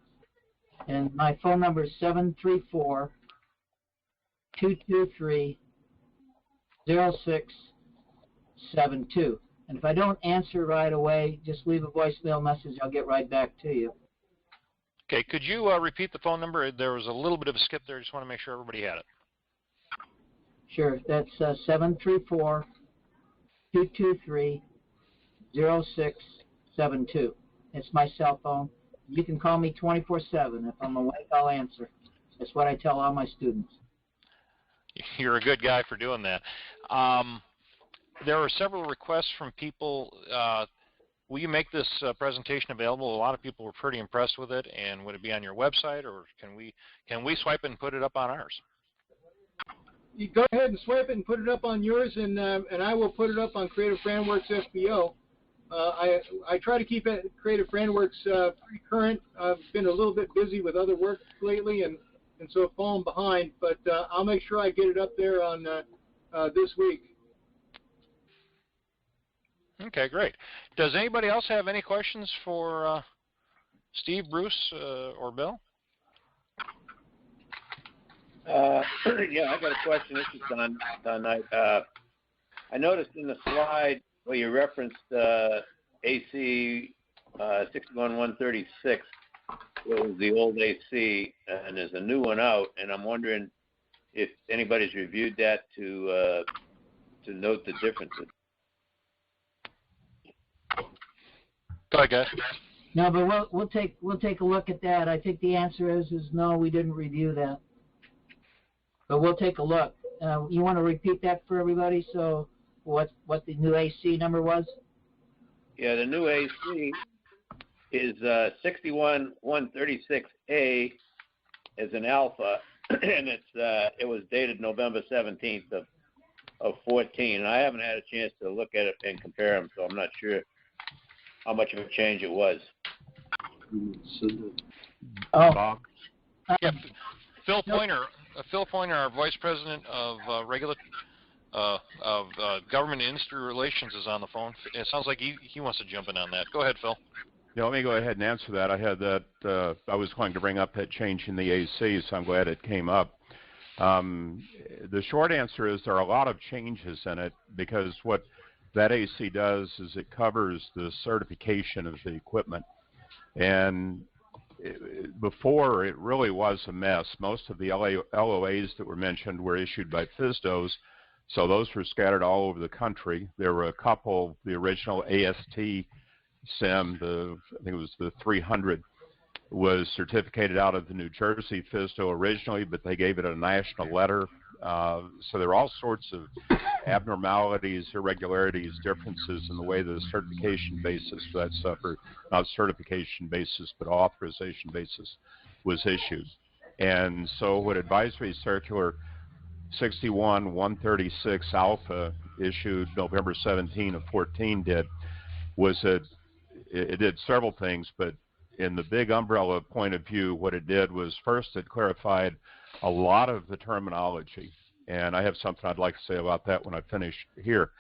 and my phone number is 734-223-0672. And if I don't answer right away, just leave a voicemail message. I'll get right back to you. Okay, could you repeat the phone number? There was a little bit of a skip there. Just want to make sure everybody had it. Sure, that's 734-223-0672. It's my cell phone. You can call me 24/7. If I'm awake, I'll answer. That's what I tell all my students. You're a good guy for doing that. There were several requests from people. Will you make this presentation available? A lot of people were pretty impressed with it. And would it be on your website, or can we swipe it and put it up on ours? You go ahead and swipe it and put it up on yours, and I will put it up on Creative Brandworks FBO. I try to keep Creative Brandworks pretty current. I've been a little bit busy with other work lately, and so I've fallen behind. But I'll make sure I get it up there on this week. Okay, great. Does anybody else have any questions for Steve, Bruce, or Bill? Yeah, I got a question. This is Don Knight. I noticed in the slide where you referenced AC 61136, it was the old AC, and there's a new one out, and I'm wondering if anybody's reviewed that to note the differences. Go ahead, guys. No, but we'll take a look at that. I think the answer is no, we didn't review that. But we'll take a look. You want to repeat that for everybody? So what the new AC number was? Yeah, the new AC is 61136A as an alpha, and it was dated November 17th of 14. And I haven't had a chance to look at it and compare them, so I'm not sure how much of a change it was. Oh. Yeah, Phil Pointer, our Vice President of Government and Industry Relations, is on the phone. It sounds like he wants to jump in on that. Go ahead, Phil. Yeah, let me go ahead and answer that. I had that. I was going to bring up that change in the AC, so I'm glad it came up. The short answer is there are a lot of changes in it, because what that AC does is it covers the certification of the equipment. And before, it really was a mess. Most of the LOAs that were mentioned were issued by FSDOs, so those were scattered all over the country. There were a couple. The original AST SIM, I think it was the 300, was certificated out of the New Jersey FSDO originally, but they gave it a national letter. So there are all sorts of abnormalities, irregularities, differences in the way the certification basis for that stuff, or not certification basis, but authorization basis, was issued. And so what Advisory Circular 61-136 Alpha, issued November 17 of 14, did was it did several things, but in the big umbrella point of view, what it did was first it clarified a lot of the terminology. And I have something I'd like to say about that when I finish here.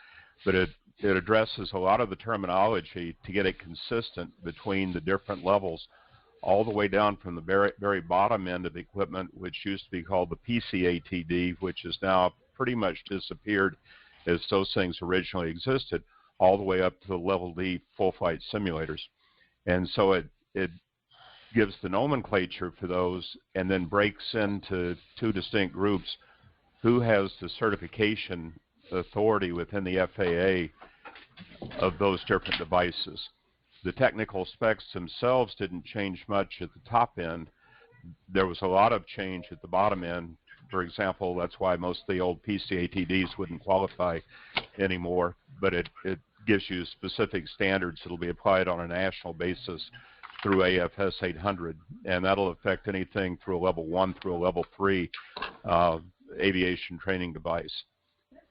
But it addresses a lot of the terminology to get it consistent between the different levels, all the way down from the very bottom end of the equipment, which used to be called the PCATD, which has now pretty much disappeared as those things originally existed, all the way up to the level D full flight simulators. And so it gives the nomenclature for those and then breaks into two distinct groups: who has the certification authority within the FAA of those different devices. The technical specs themselves didn't change much at the top end. There was a lot of change at the bottom end. For example, that's why most of the old PCATDs wouldn't qualify anymore, but it gives you specific standards that will be applied on a national basis through AFS 800, and that'll affect anything through a level 1 through a level 3 aviation training device.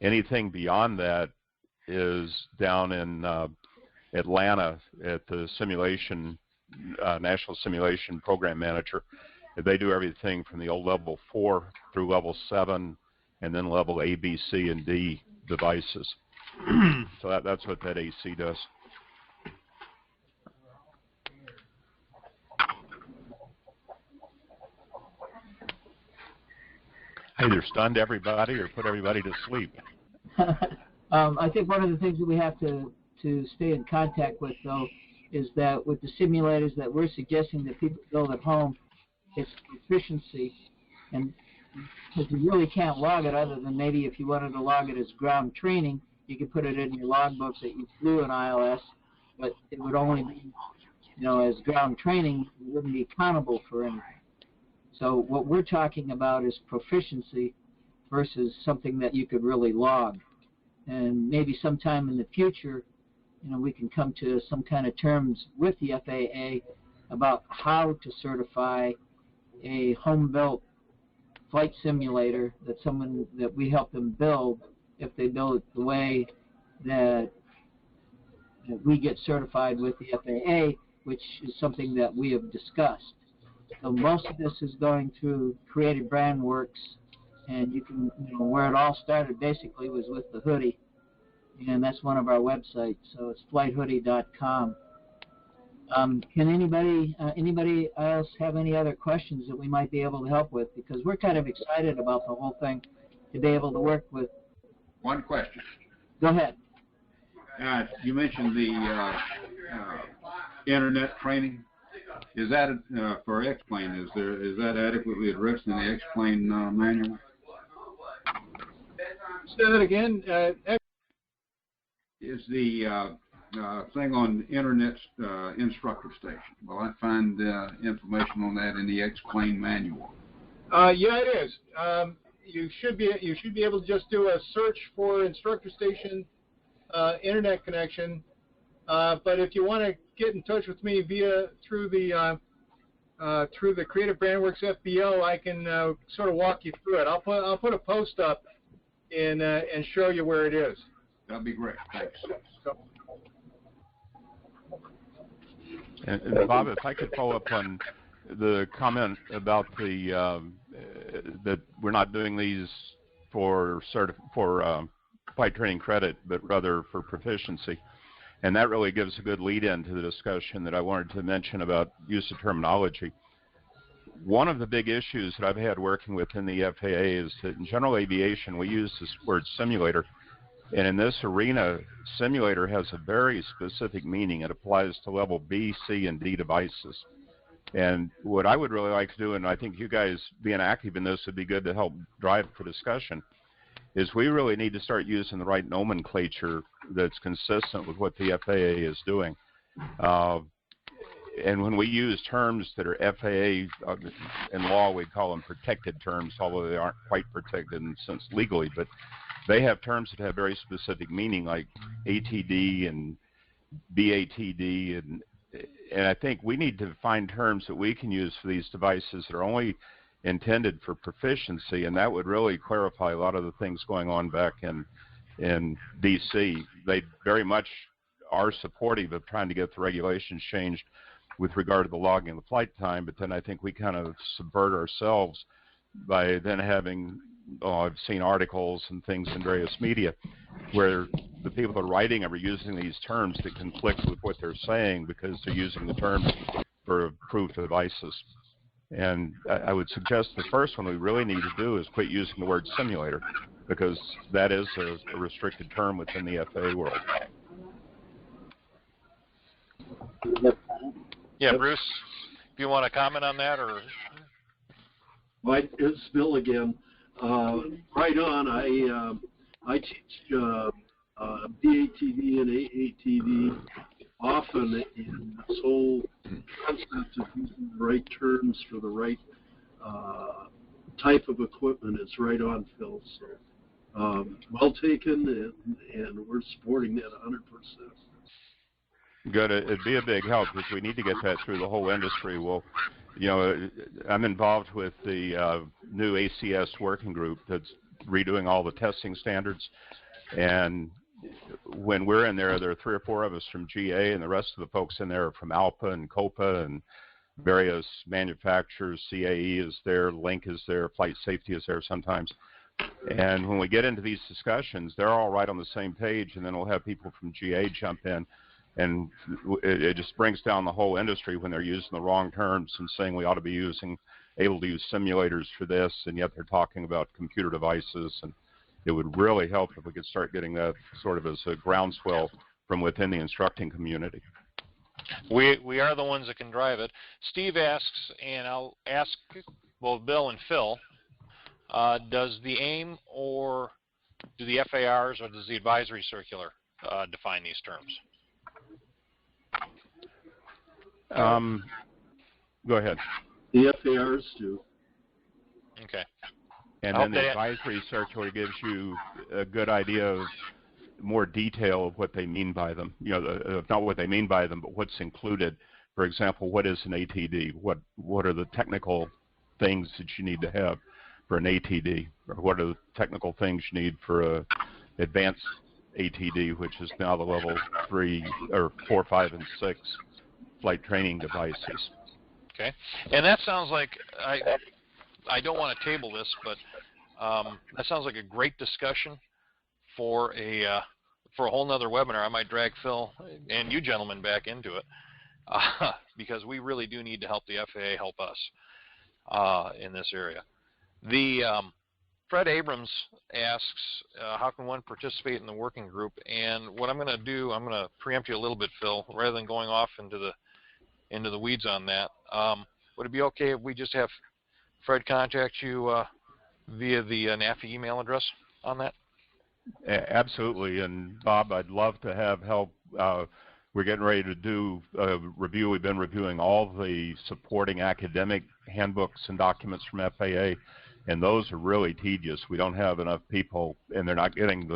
Anything beyond that is down in Atlanta at the simulation, National Simulation Program Manager. They do everything from the old level 4 through level 7, and then level A, B, C, and D devices. So that's what that AC does. Either stunned everybody or put everybody to sleep. I think one of the things that we have to stay in contact with, though, is that with the simulators that we're suggesting that people build at home, it's efficiency, and because you really can't log it other than maybe if you wanted to log it as ground training, you could put it in your logbook that you flew an ILS, but it would only be, as ground training, it wouldn't be accountable for anything. So what we're talking about is proficiency versus something that you could really log. And maybe sometime in the future, we can come to some kind of terms with the FAA about how to certify a home-built flight simulator that we help them build, if they build it the way that we get certified with the FAA, which is something that we have discussed. So most of this is going through Creative Brand Works, and you can, where it all started basically was with the hoodie, and that's one of our websites. So it's flighthoodie.com. Can anybody else have any other questions that we might be able to help with? Because we're kind of excited about the whole thing, to be able to work with. One question. Go ahead. You mentioned the internet training. Is that for X-Plane? Is that adequately addressed in the X-Plane manual? Say that again. Is the thing on internet instructor station? Will I find information on that in the X-Plane manual? Yeah, it is. You should be able to just do a search for instructor station internet connection. But if you want to get in touch with me through the Creative Brand Works FBO, I can sort of walk you through it. I'll put a post up and show you where it is. That'd be great. Thanks. And Bob, if I could follow up on the comment about the that we're not doing these for flight training credit, but rather for proficiency. And that really gives a good lead-in to the discussion that I wanted to mention about use of terminology. One of the big issues that I've had working within the FAA is that in general aviation, we use this word simulator. And in this arena, simulator has a very specific meaning. It applies to level B, C, and D devices. And what I would really like to do, and I think you guys being active in this would be good to help drive for discussion, is we really need to start using the right nomenclature that's consistent with what the FAA is doing. And when we use terms that are FAA, in law we call them protected terms, although they aren't quite protected in the sense legally, but they have terms that have very specific meaning, like ATD and BATD, and I think we need to find terms that we can use for these devices that are only intended for proficiency, and that would really clarify a lot of the things going on back in DC. They very much are supportive of trying to get the regulations changed with regard to the logging of the flight time, but then I think we kind of subvert ourselves by then having, I've seen articles and things in various media where the people that are writing are using these terms that conflict with what they're saying because they're using the terms for approved devices. And I would suggest the first one we really need to do is quit using the word simulator, because that is a restricted term within the FAA world. Yeah, Bruce, if you want to comment on that, or It's Bill again. Right on. I teach BATV and AATV often, in this whole concept of using the right terms for the right type of equipment is right on, Phil. So well taken, and we're supporting that 100%. Good. It'd be a big help because we need to get that through the whole industry. Well, you know, I'm involved with the new ACS working group that's redoing all the testing standards. And when we're in there are 3 or 4 of us from GA, and the rest of the folks in there are from ALPA and COPA and various manufacturers. CAE is there, Link is there, Flight Safety is there sometimes. And when we get into these discussions, they're all right on the same page, and then we'll have people from GA jump in. And it just brings down the whole industry when they're using the wrong terms and saying we ought to be able to use simulators for this, and yet they're talking about computer devices. And it would really help if we could start getting that sort of as a groundswell from within the instructing community. we are the ones that can drive it. Steve asks, and I'll ask both Bill and Phil, does the AIM or do the FARs or does the advisory circular define these terms? Go ahead. The FARs do. Okay. And then the advisory circular gives you a good idea of more detail of what they mean by them. You know, not what they mean by them, but what's included. For example, what is an ATD? What are the technical things that you need to have for an ATD? Or what are the technical things you need for a advanced ATD, which is now the level 3 or 4, 5, and 6 flight training devices. Okay. And that sounds like, I don't want to table this, but that sounds like a great discussion for a whole nother webinar. I might drag Phil and you gentlemen back into it because we really do need to help the FAA help us in this area. The Fred Abrams asks, how can one participate in the working group? And what I'm going to do, I'm going to preempt you a little bit, Phil, rather than going off into the weeds on that. Would it be okay if we just have Fred contact you via the NAFI email address on that? Absolutely. And Bob, I'd love to have help. We're getting ready to do a review. We've been reviewing all the supporting academic handbooks and documents from FAA, and those are really tedious. We don't have enough people, and they're not getting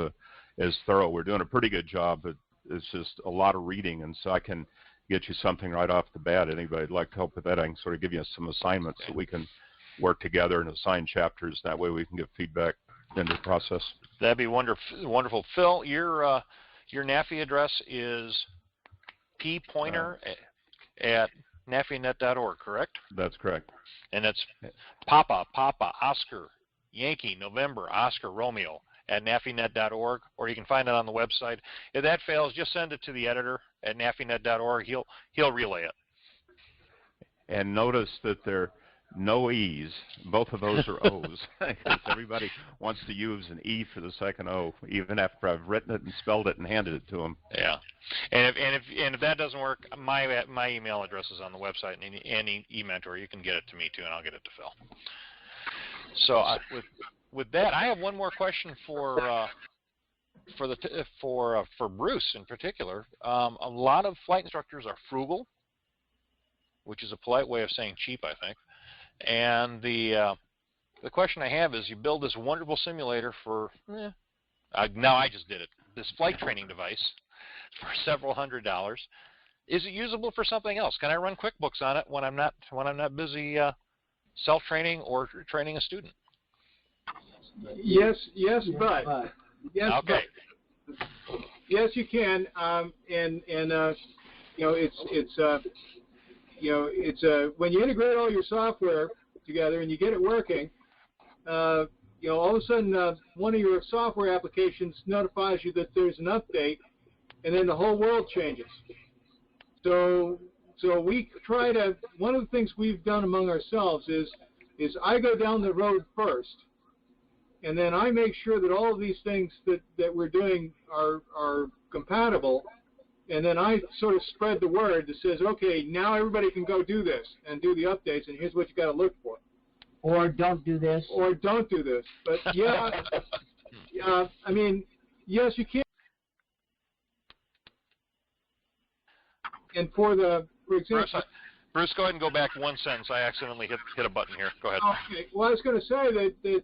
as thorough. We're doing a pretty good job, but it's just a lot of reading, and so I can get you something right off the bat. Anybody would like to help with that, I can sort of give you some assignments that we can work together and assign chapters. That way we can get feedback into the process. That'd be wonderful. Phil, your NAFI address is ppointer at nafinet.org, correct? That's correct. And that's Papa, Oscar, Yankee, November, Oscar, Romeo at nafinet.org, or you can find it on the website. If that fails, just send it to the editor at nafinet.org. He'll relay it. And notice that there are no E's. Both of those are O's. Because everybody wants to use an E for the second O, even after I've written it and spelled it and handed it to them. Yeah. And if that doesn't work, my email address is on the website, and any eMentor, you can get it to me too, and I'll get it to Phil. So with that, I have one more question for Bruce in particular. A lot of flight instructors are frugal, which is a polite way of saying cheap, I think. And the question I have is, you build this wonderful simulator for now I just did it. This flight training device for several $100s. Is it usable for something else? Can I run QuickBooks on it when I'm not busy self-training or training a student? Yes, but yes, okay. But. Yes, you can. You know, it's it's when you integrate all your software together and you get it working, all of a sudden one of your software applications notifies you that there's an update, and then the whole world changes. So we try to, one of the things we've done among ourselves is I go down the road first, and then I make sure that all of these things that we're doing are compatible, and then I sort of spread the word that says, okay, now everybody can go do this and do the updates, and here's what you got to look for. Or don't do this. Or don't do this. But yeah, I mean, yes, you can. And for example, Bruce, go ahead and go back one sentence. I accidentally hit a button here. Go ahead. Okay. Well, I was going to say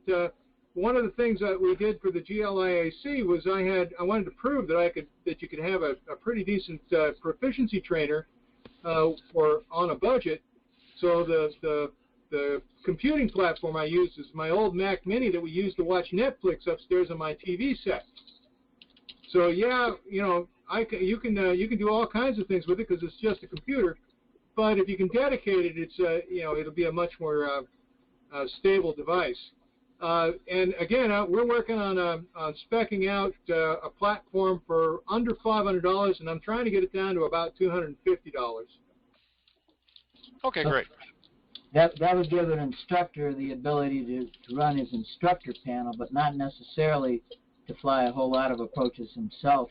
that one of the things that we did for the GLIAC was I wanted to prove that you could have a pretty decent proficiency trainer on a budget. So the computing platform I used is my old Mac Mini that we used to watch Netflix upstairs on my TV set. So yeah, you can do all kinds of things with it because it's just a computer. But if you can dedicate it, it'll be a much more stable device. And again, we're working on speccing out a platform for under $500, and I'm trying to get it down to about $250. Okay, great. That would give an instructor the ability to run his instructor panel, but not necessarily to fly a whole lot of approaches himself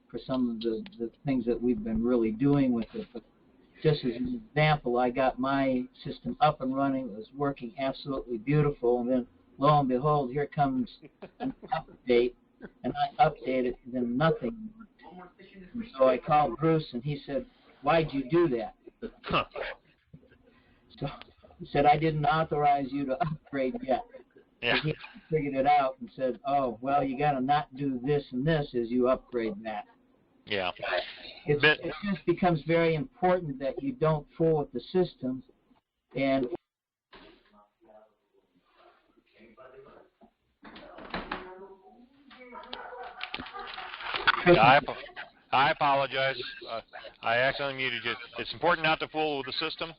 for some of the things that we've been really doing with it. But just as an example, I got my system up and running. It was working absolutely beautiful, and then lo and behold, here comes an update, and I update it, and then nothing worked. And so I called Bruce, and he said, "Why'd you do that?" So he said, "I didn't authorize you to upgrade yet." Yeah. He figured it out and said, "Oh, well, you got to not do this and this as you upgrade that." Yeah. It just becomes very important that you don't fool with the system. And I apologize. I accidentally muted you. It's important not to fool with the system.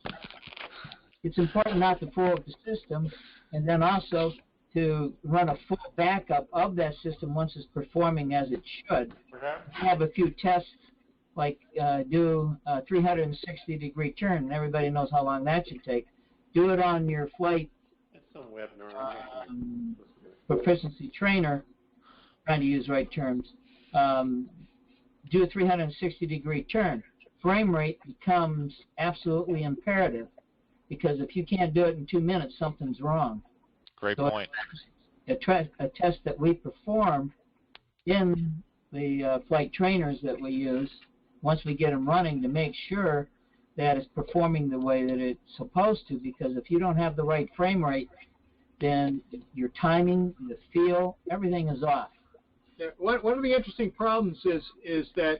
It's important not to fool with the system, and then also to run a full backup of that system once it's performing as it should. Have a few tests, like do a 360-degree turn, and everybody knows how long that should take. Do it on your flight proficiency trainer, trying to use right terms. Do a 360-degree turn. Frame rate becomes absolutely imperative, because if you can't do it in 2 minutes, something's wrong. Great point. A test that we perform in the flight trainers that we use, once we get them running, to make sure that it's performing the way that it's supposed to, because if you don't have the right frame rate, then your timing, the feel, everything is off. Yeah, one of the interesting problems is that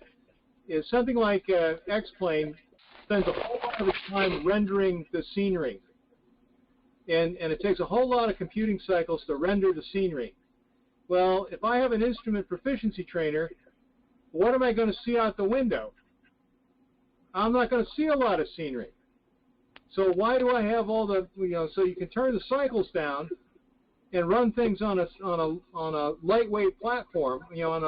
something like X-Plane spends a whole lot of its time rendering the scenery. And it takes a whole lot of computing cycles to render the scenery. Well, if I have an instrument proficiency trainer, what am I going to see out the window? I'm not going to see a lot of scenery. So why do I have all the, so you can turn the cycles down and run things on a lightweight platform, on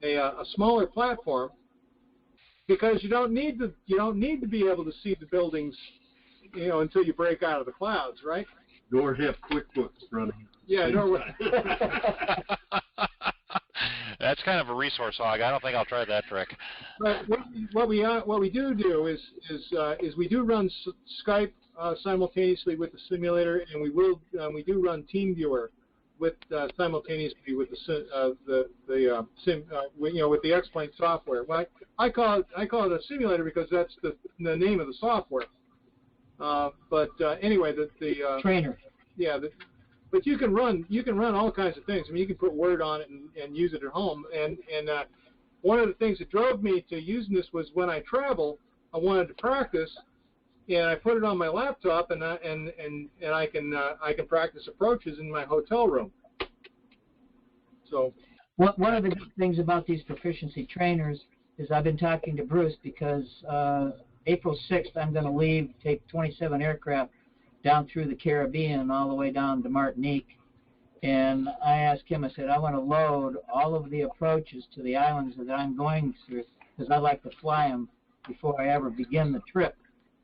a smaller platform, because you don't need to be able to see the buildings, until you break out of the clouds, right? Nor have QuickBooks running. Yeah, That's kind of a resource hog. I don't think I'll try that trick. But what we do is we do run Skype simultaneously with the simulator, and we do run TeamViewer with simultaneously with with the X-Plane software. Well, I call it a simulator because that's the name of the software. Anyway, the trainer. Yeah, but you can run all kinds of things. I mean, you can put Word on it and use it at home. And one of the things that drove me to using this was when I travel, I wanted to practice, and I put it on my laptop, and I can practice approaches in my hotel room. So one of the good things about these proficiency trainers is I've been talking to Bruce, because April 6th, I'm going to leave, take 27 aircraft down through the Caribbean and all the way down to Martinique. And I asked him, I said, I want to load all of the approaches to the islands that I'm going through, because I like to fly them before I ever begin the trip,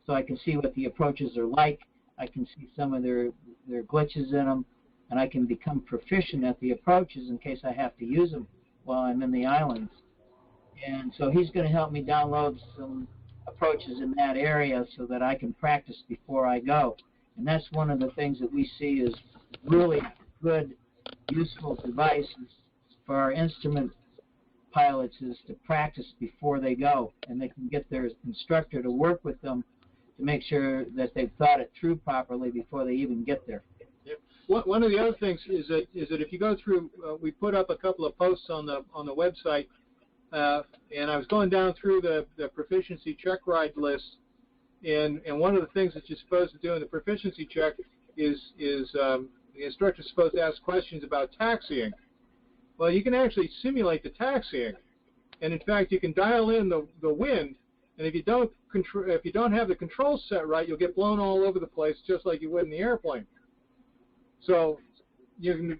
so I can see what the approaches are like. I can see some of their glitches in them, and I can become proficient at the approaches in case I have to use them while I'm in the islands. And so he's going to help me download some approaches in that area so that I can practice before I go. And that's one of the things that we see is really good, useful devices for our instrument pilots is to practice before they go, and they can get their instructor to work with them to make sure that they've thought it through properly before they even get there. One of the other things is that if you go through, we put up a couple of posts on the website, and I was going down through the proficiency check ride list, and one of the things that you're supposed to do in the proficiency check is the instructor's supposed to ask questions about taxiing. Well, you can actually simulate the taxiing, and in fact, you can dial in the wind, and if you don't have the controls set right, you'll get blown all over the place, just like you would in the airplane. So,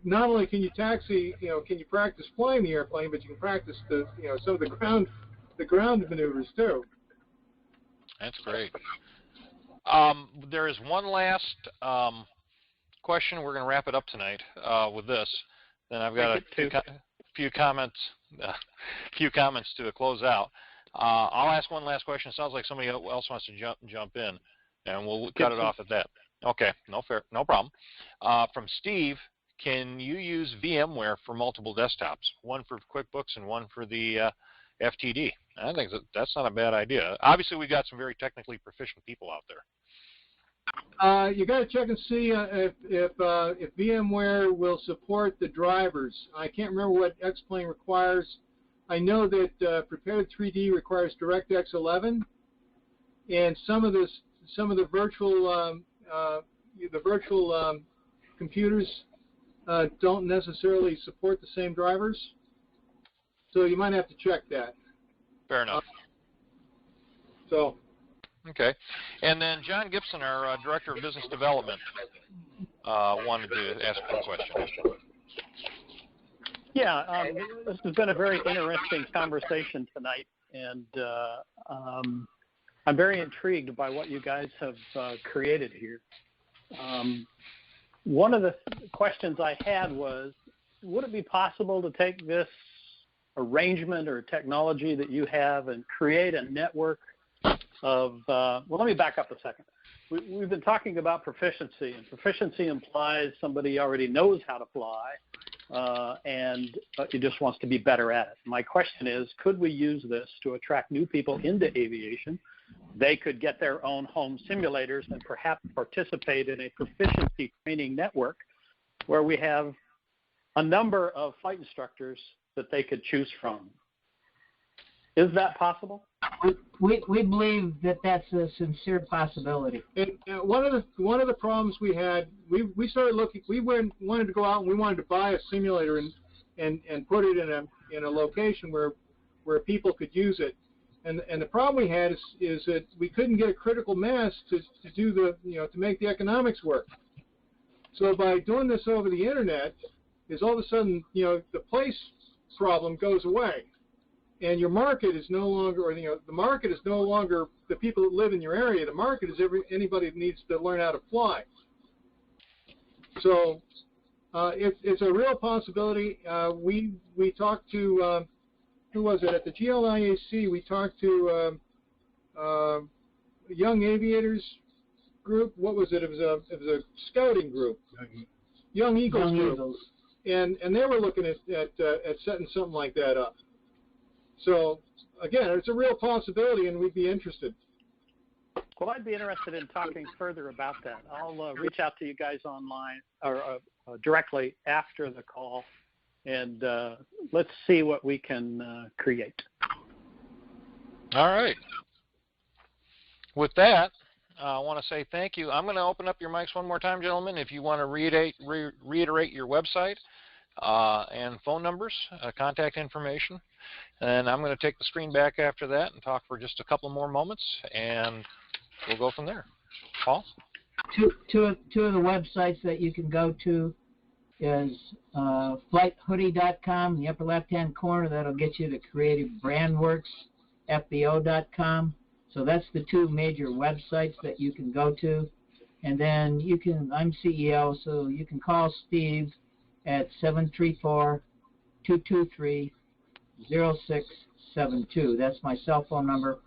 not only can you taxi, can you practice flying the airplane, but you can practice some of the ground maneuvers too. That's great. There is one last question. We're going to wrap it up tonight with this. Then I've got a few comments to close out. I'll ask one last question. It sounds like somebody else wants to jump in, and we'll cut it off at that. Okay, no problem. From Steve, can you use VMware for multiple desktops, one for QuickBooks and one for the FTD? I think that's not a bad idea. Obviously, we've got some very technically proficient people out there. You got to check and see if VMware will support the drivers. I can't remember what X-Plane requires. I know that Prepared 3D requires DirectX 11, and some of the virtual computers don't necessarily support the same drivers. So you might have to check that. Fair enough. Okay. And then John Gibson, our Director of Business Development, wanted to ask a question. Yeah, this has been a very interesting conversation tonight, and I'm very intrigued by what you guys have created here. One of the questions I had was, would it be possible to take this arrangement or technology that you have and create a network of, well, let me back up a second. We've been talking about proficiency, and proficiency implies somebody already knows how to fly, and he just wants to be better at it. My question is, could we use this to attract new people into aviation? They could get their own home simulators and perhaps participate in a proficiency training network where we have a number of flight instructors that they could choose from. Is that possible? We believe that that's a sincere possibility. One of the problems we had, we started looking. We wanted to go out and we wanted to buy a simulator and put it in a location where people could use it. And the problem we had is that we couldn't get a critical mass to do to make the economics work. So by doing this over the internet, is all of a sudden the place problem goes away. And your market is no longer, or the market is no longer the people that live in your area. The market is anybody that needs to learn how to fly. So it's a real possibility. We talked to who was it at the GLIAC? We talked to Young Aviators group. What was it? It was a scouting group. Young Eagles group. And they were looking at setting something like that up. So, again, it's a real possibility, and we'd be interested. Well, I'd be interested in talking further about that. I'll reach out to you guys online or directly after the call, and let's see what we can create. All right. With that, I want to say thank you. I'm going to open up your mics one more time, gentlemen. If you want to reiterate your website, and phone numbers, contact information. And I'm going to take the screen back after that and talk for just a couple more moments, and we'll go from there. Paul? Two of the websites that you can go to is flighthoodie.com, in the upper left-hand corner. That'll get you to creativebrandworksfbo.com. So that's the two major websites that you can go to. And then I'm CEO, so you can call Steve at 734-223-0672. That's my cell phone number.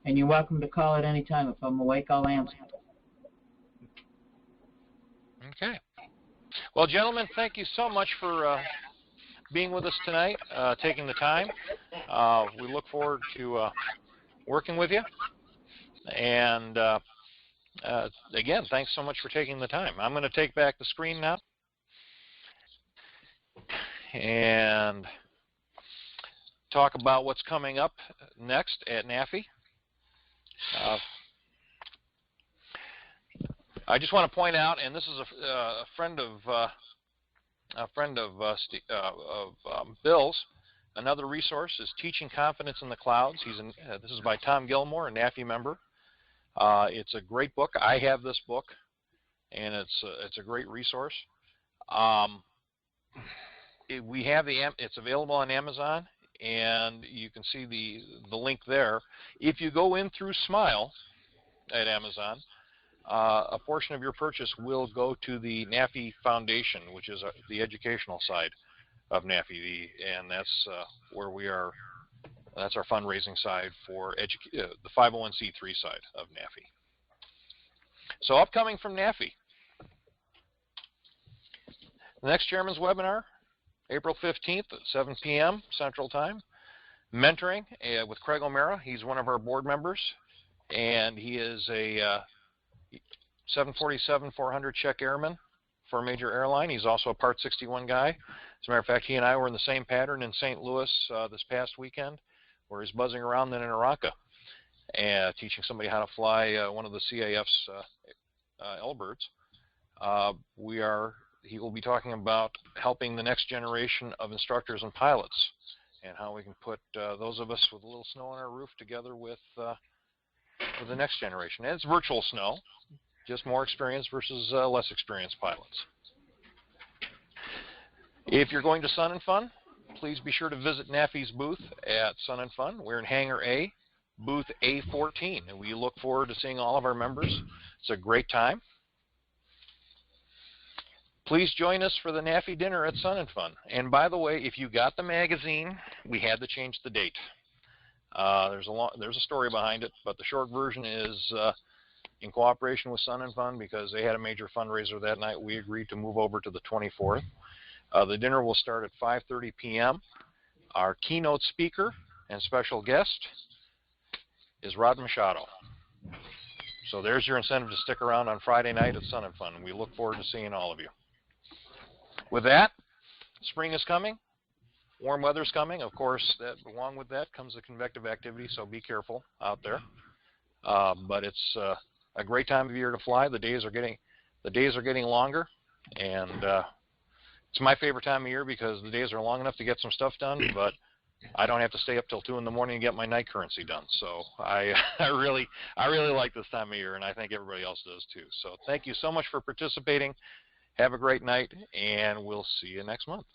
And you're welcome to call at any time. If I'm awake, I'll answer. Okay. Well, gentlemen, thank you so much for being with us tonight, taking the time. We look forward to working with you. And again, thanks so much for taking the time. I'm going to take back the screen now and talk about what's coming up next at NAFI. I just want to point out, and this is a friend of Bill's. Another resource is Teaching Confidence in the Clouds. This is by Tom Gilmore, a NAFI member. It's a great book. I have this book, and it's a great resource. It's available on Amazon, and you can see the link there. If you go in through Smile at Amazon, a portion of your purchase will go to the NAFI Foundation, which is the educational side of NAFI, and that's where we are. That's our fundraising side for the 501c3 side of NAFI. So upcoming from NAFI, the next chairman's webinar, April 15th at 7 p.m. Central Time, mentoring with Craig O'Mara. He's one of our board members, and he is a 747-400 check airman for a major airline. He's also a Part 61 guy. As a matter of fact, he and I were in the same pattern in St. Louis this past weekend, where he's buzzing around in Araka and teaching somebody how to fly one of the CAF's L-birds. He will be talking about helping the next generation of instructors and pilots, and how we can put those of us with a little snow on our roof together with the next generation. And it's virtual snow, just more experienced versus less experienced pilots. If you're going to Sun and Fun, please be sure to visit NAFI's booth at Sun and Fun. We're in Hangar A, booth A14, and we look forward to seeing all of our members. It's a great time. Please join us for the NAFI dinner at Sun and Fun. And by the way, if you got the magazine, we had to change the date. There's a story behind it, but the short version is in cooperation with Sun and Fun, because they had a major fundraiser that night, we agreed to move over to the 24th. The dinner will start at 5:30 p.m. Our keynote speaker and special guest is Rod Machado. So there's your incentive to stick around on Friday night at Sun and Fun. We look forward to seeing all of you. With that, spring is coming. Warm weather's coming. Of course, along with that comes the convective activity, so be careful out there. But it's a great time of year to fly. The days are getting longer, and it's my favorite time of year because the days are long enough to get some stuff done, but I don't have to stay up till 2 in the morning and get my night currency done. So I really like this time of year, and I think everybody else does too. So thank you so much for participating. Have a great night, and we'll see you next month.